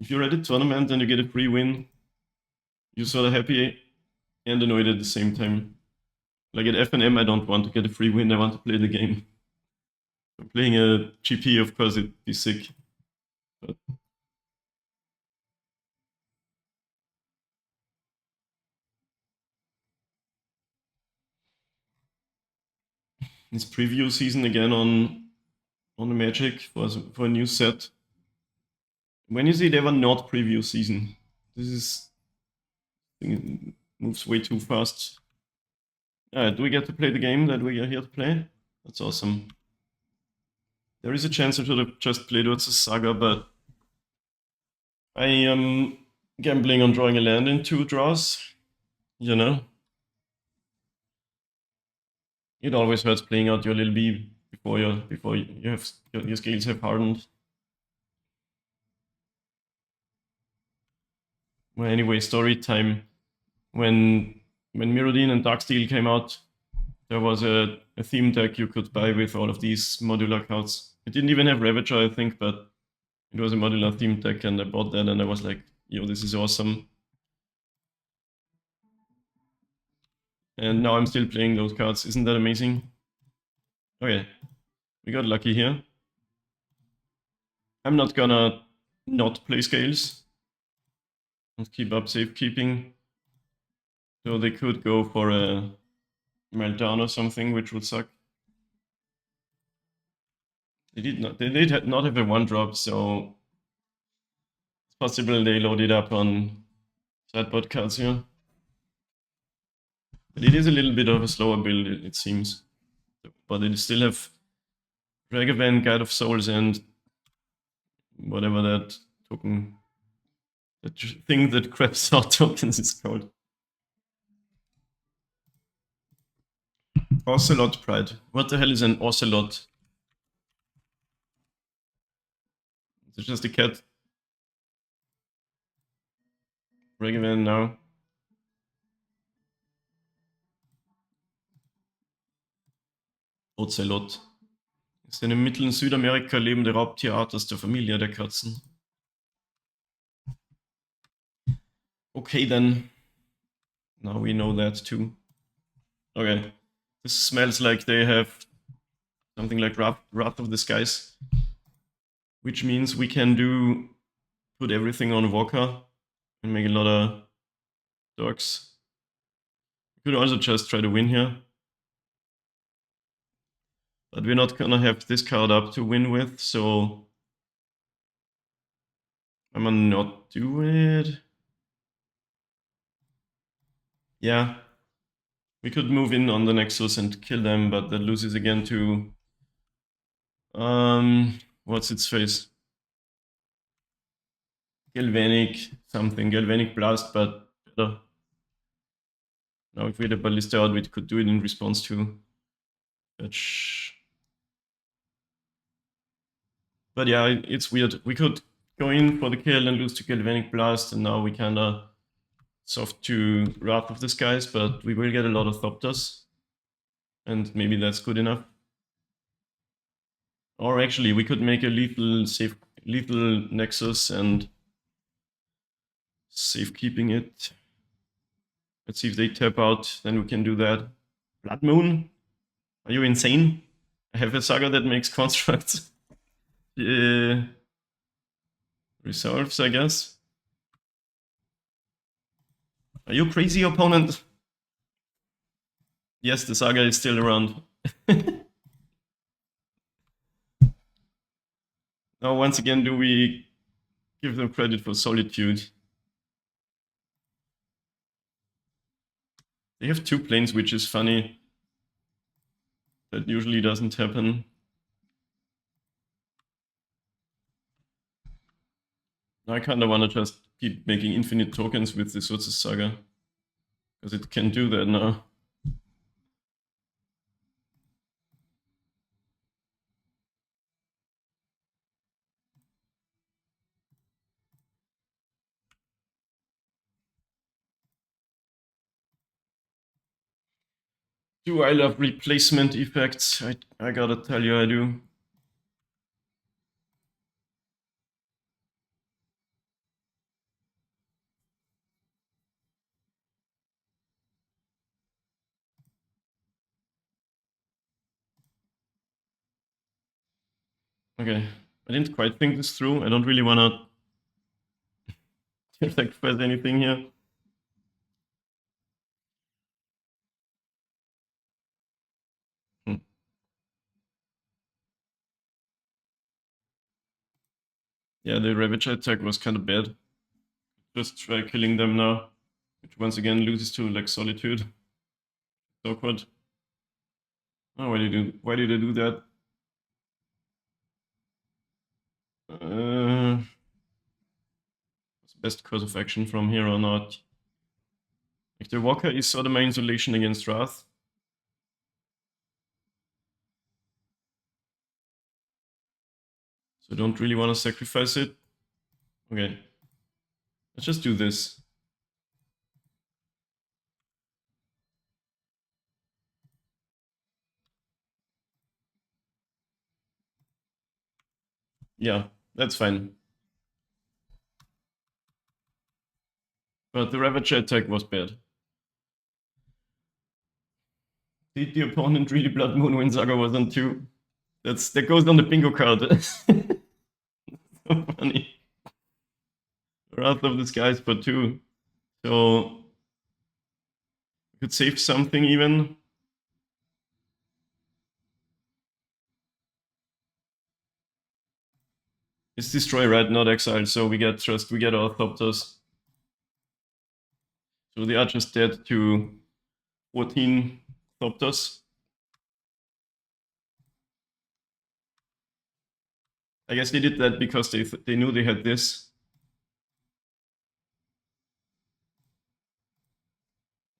If you're at a tournament and you get a free win, you're sort of happy and annoyed at the same time. Like at FNM, I don't want to get a free win, I want to play the game. I'm playing a GP, of course, it'd be sick. But it's preview season again on the Magic for a new set. When is it ever not preview season? This is... it moves way too fast. Do we get to play the game that we are here to play? That's awesome. There is a chance I should have just played Urza's Saga, but I am gambling on drawing a land in 2 draws, you know? It always hurts playing out your little B before you have your scales have hardened. Well, anyway, story time. When Mirrodin and Darksteel came out, there was a theme deck you could buy with all of these modular cards. It didn't even have Ravager, I think, but it was a modular theme deck, and I bought that, and I was like, yo, this is awesome. And now I'm still playing those cards. Isn't that amazing? Okay, we got lucky here. I'm not gonna not play scales. Let's keep up safekeeping. So they could go for a meltdown or something, which would suck. They did not have a 1-drop, so it's possible they loaded up on sideboard cards here. But it is a little bit of a slower build, it seems. But they still have Ragavan, Guide of Souls, and whatever that token, that thing that grabs out tokens is called. Ocelot Pride. What the hell is an ocelot? Is it just a cat? Ragavan now. Ocelot ist eine Mittel- und Südamerika lebende Raubtierart aus der Familie der Katzen. Okay, then. Now we know that too. Okay. This smells like they have something like Wrath of the Skies, which means we can put everything on Walker and make a lot of dogs. We could also just try to win here. But we're not gonna have this card up to win with, so I'm gonna not do it. Yeah. We could move in on the Nexus and kill them, but that loses again to what's its face? Galvanic something, Galvanic Blast, but better. Now if we had a Ballista out, we could do it in response to Fetch. But yeah, it's weird. We could go in for the kill and lose to Galvanic Blast, and now we kinda soft to Wrath of the Skies, but we will get a lot of Thopters. And maybe that's good enough. Or actually, we could make a lethal Nexus and safekeeping it. Let's see if they tap out, then we can do that. Blood Moon? Are you insane? I have a saga that makes constructs. Resolves, I guess. Are you crazy, opponent? Yes, the saga is still around. Now, once again, do we give them credit for Solitude? They have 2 planes, which is funny. That usually doesn't happen. I kinda wanna just keep making infinite tokens with this Urza Saga. Because it can do that now. Do I love replacement effects? I gotta tell you I do. Okay, I didn't quite think this through. I don't really wanna sacrifice anything here. Yeah, the Ravager attack was kind of bad. Just try killing them now, which once again loses to like Solitude. So awkward. Oh, why did I do that? What's the best course of action from here or not? Like the Walker is sort of my insulation against Wrath. So I don't really want to sacrifice it. Okay. Let's just do this. Yeah, that's fine. But the Ravager attack was bad. Did the opponent really Blood Moon when Saga was on 2? That goes on the bingo card. So funny. Wrath of the Skies for 2. So we could save something even. It's destroy, right? Not exile. So we get our Thopters. So they are just dead to 14 Thopters. I guess they did that because they knew they had this.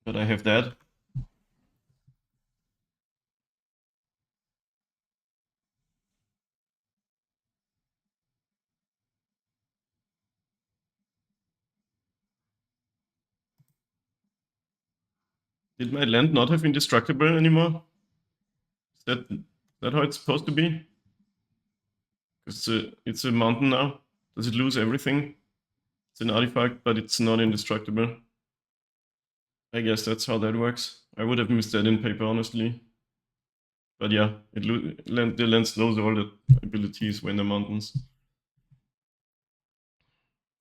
But I have that. Did my land not have indestructible anymore? Is that how it's supposed to be? Because it's a mountain now. Does it lose everything? It's an artifact, but it's not indestructible. I guess that's how that works. I would have missed that in paper, honestly. But yeah, the land slows all the abilities when the mountains.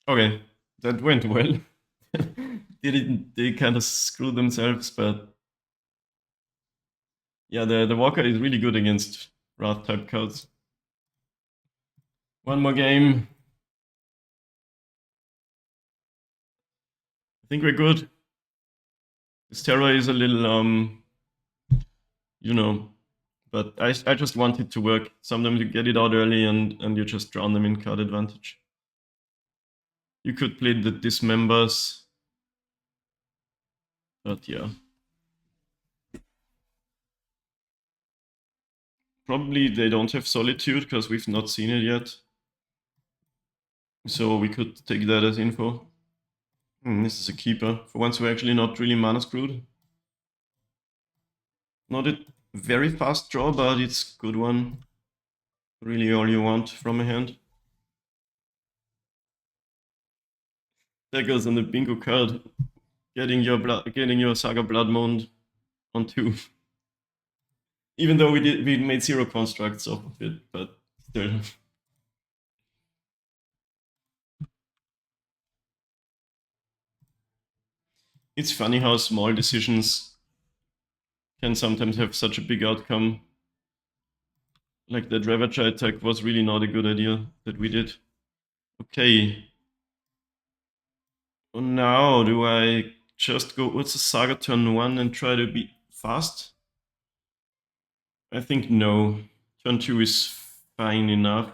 Okay, that went well. They kind of screwed themselves, but yeah, the Walker is really good against Wrath type cards. One more game. I think we're good. This Terra is a little, you know, but I just want it to work. Sometimes you get it out early and you just drown them in card advantage. You could play the Dismembers, but yeah. Probably they don't have Solitude because we've not seen it yet. So we could take that as info. This is a keeper. For once we're actually not really mana screwed. Not a very fast draw, but it's a good one. Really all you want from a hand. There goes on the bingo card. Getting your Saga Blood Mound on 2. Even though we made 0 constructs off of it, but still. It's funny how small decisions can sometimes have such a big outcome. Like that Ravager attack was really not a good idea that we did. Okay. Oh, now do I just go what's the Saga turn 1 and try to be fast? I think no. Turn 2 is fine enough.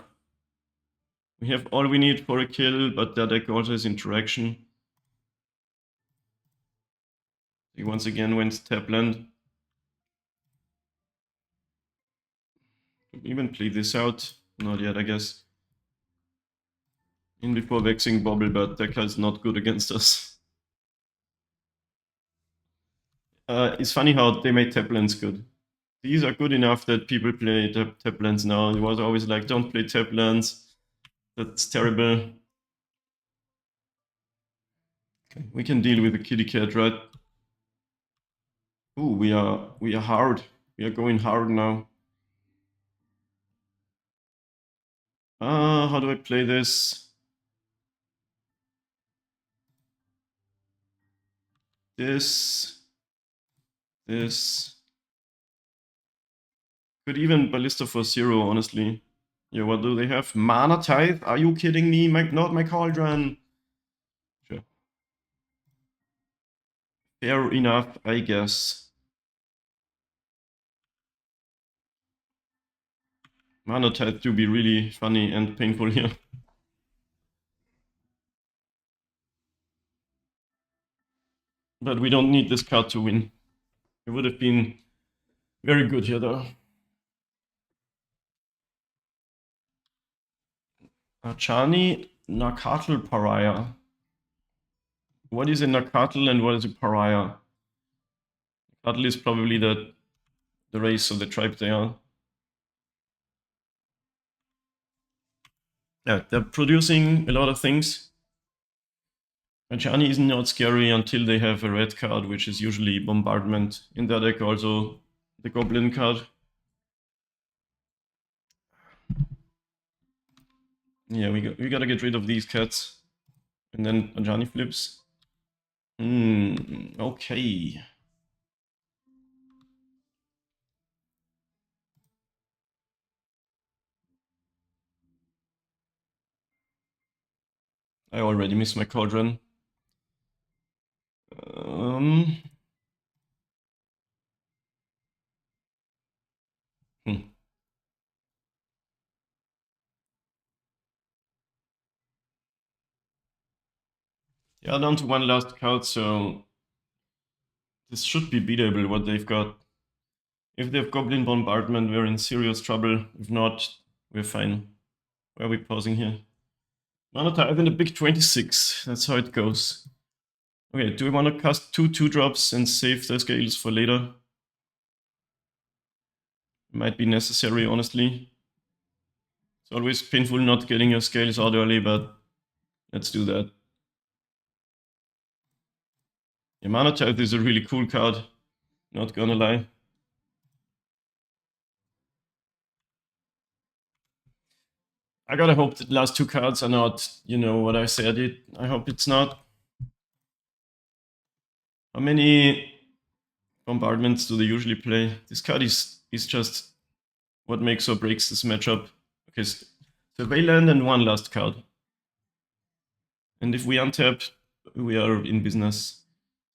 We have all we need for a kill, but that deck also has interaction. He once again went Tapland. Even play this out. Not yet, I guess. In before Vexing Bobble, but that card's not good against us. It's funny how they made Taplands good. These are good enough that people play Taplands now. It was always like, don't play Taplands. That's terrible. Okay, we can deal with the kitty cat, right? Ooh, we are hard. We are going hard now. How do I play this? This. Could even Ballista for 0, honestly. Yeah, what do they have? Mana Tithe? Are you kidding me? Not my Cauldron. Sure. Fair enough, I guess. Mana Tithe to be really funny and painful here. But we don't need this card to win. It would have been very good here, though. Archani, Nakatl Pariah. What is a Nakatl and what is a Pariah? Nakatl is probably the race of the tribe they are. Yeah, they're producing a lot of things. Archani is not scary until they have a red card, which is usually Bombardment. In their deck also the Goblin card. Yeah, we gotta get rid of these cats. And then Archani flips. Okay. I already missed my Cauldron. Yeah, down to one last card, so this should be beatable what they've got. If they have Goblin Bombardment, we're in serious trouble. If not, we're fine. Where are we pausing here? Mana Tithe in the big 26. That's how it goes. Okay, do we want to cast 2 2-drops and save the scales for later? Might be necessary, honestly. It's always painful not getting your scales out early, but let's do that. Yeah, Mana Tithe is a really cool card. not gonna lie. I gotta hope the last two cards are not, you know, what I said. I hope it's not. How many bombardments do they usually play? This card is just what makes or breaks this matchup. Okay, Surveillant and one last card. And if we untap, we are in business.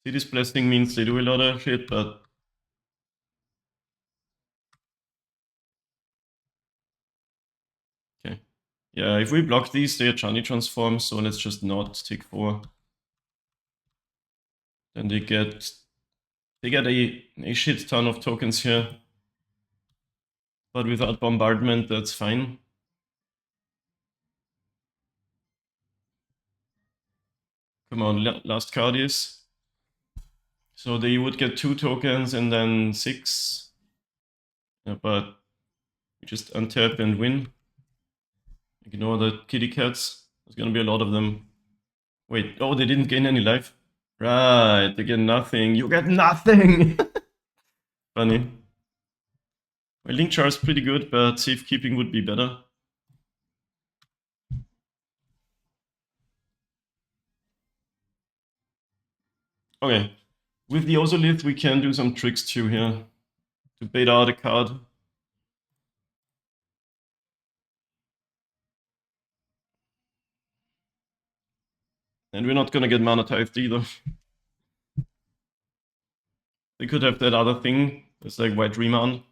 City's Blessing means they do a lot of shit, but... Okay. Yeah, if we block these, they are Chani transforms, so let's just not take 4. Then they get a shit ton of tokens here. But without bombardment, that's fine. Come on, last card is. So they would get 2 tokens and then 6. Yeah, but we just untap and win. Ignore the kitty cats. There's gonna be a lot of them. Wait, oh, they didn't gain any life. Right, they get nothing. You get nothing! Funny. Well, Link Char is pretty good, but safekeeping would be better. Okay, with the Ozolith we can do some tricks too here to bait out a card. And we're not gonna get mana tithed either. They could have that other thing, it's like White Remand,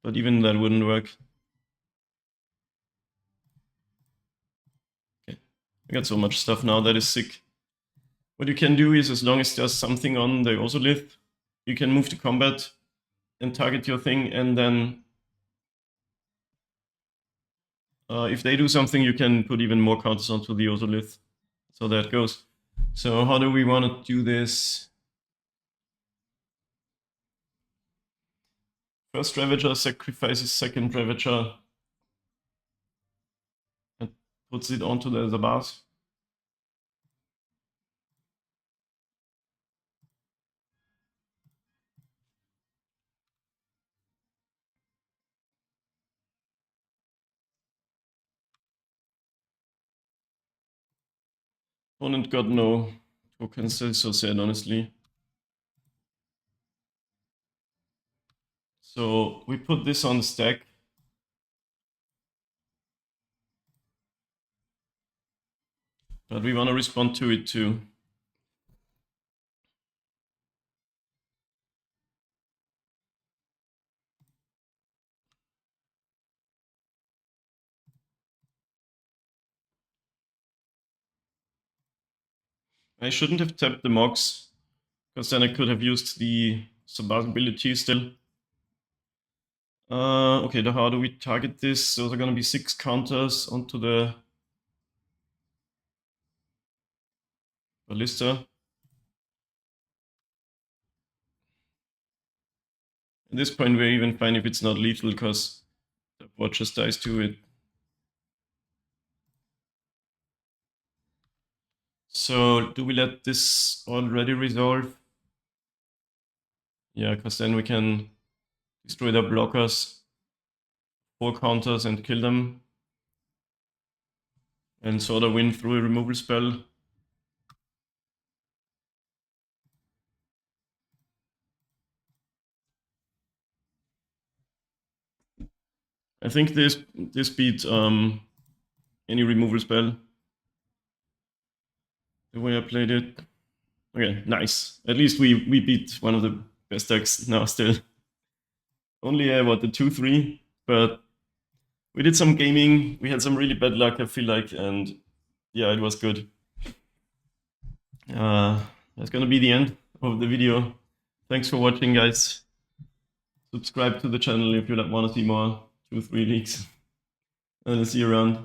but even that wouldn't work. Okay, we got so much stuff now, that is sick. What you can do is, as long as there's something on the Ozolith, you can move to combat and target your thing, and then if they do something, you can put even more counters onto the Ozolith. So that goes. So how do we want to do this? First Ravager sacrifices second Ravager and puts it onto the bars. Opponent got no tokens, that's so sad, honestly. So we put this on the stack. But we want to respond to it too. I shouldn't have tapped the Mox, because then I could have used the Sabaz ability still. Okay, how do we target this? So there are gonna be 6 counters onto the Ballista. At this point we're even fine if it's not lethal, because the bot just dies to it. So do we let this already resolve? Yeah, because then we can destroy their blockers, 4 counters and kill them. And sort of win through a removal spell. I think this beats any removal spell, the way I played it. Okay, nice. At least we beat one of the best decks now still. Only what, the 2-3, but we did some gaming, we had some really bad luck, I feel like, and yeah, it was good. That's gonna be the end of the video. Thanks for watching, guys. Subscribe to the channel if you want to see more 2-3 leaks. And I'll see you around.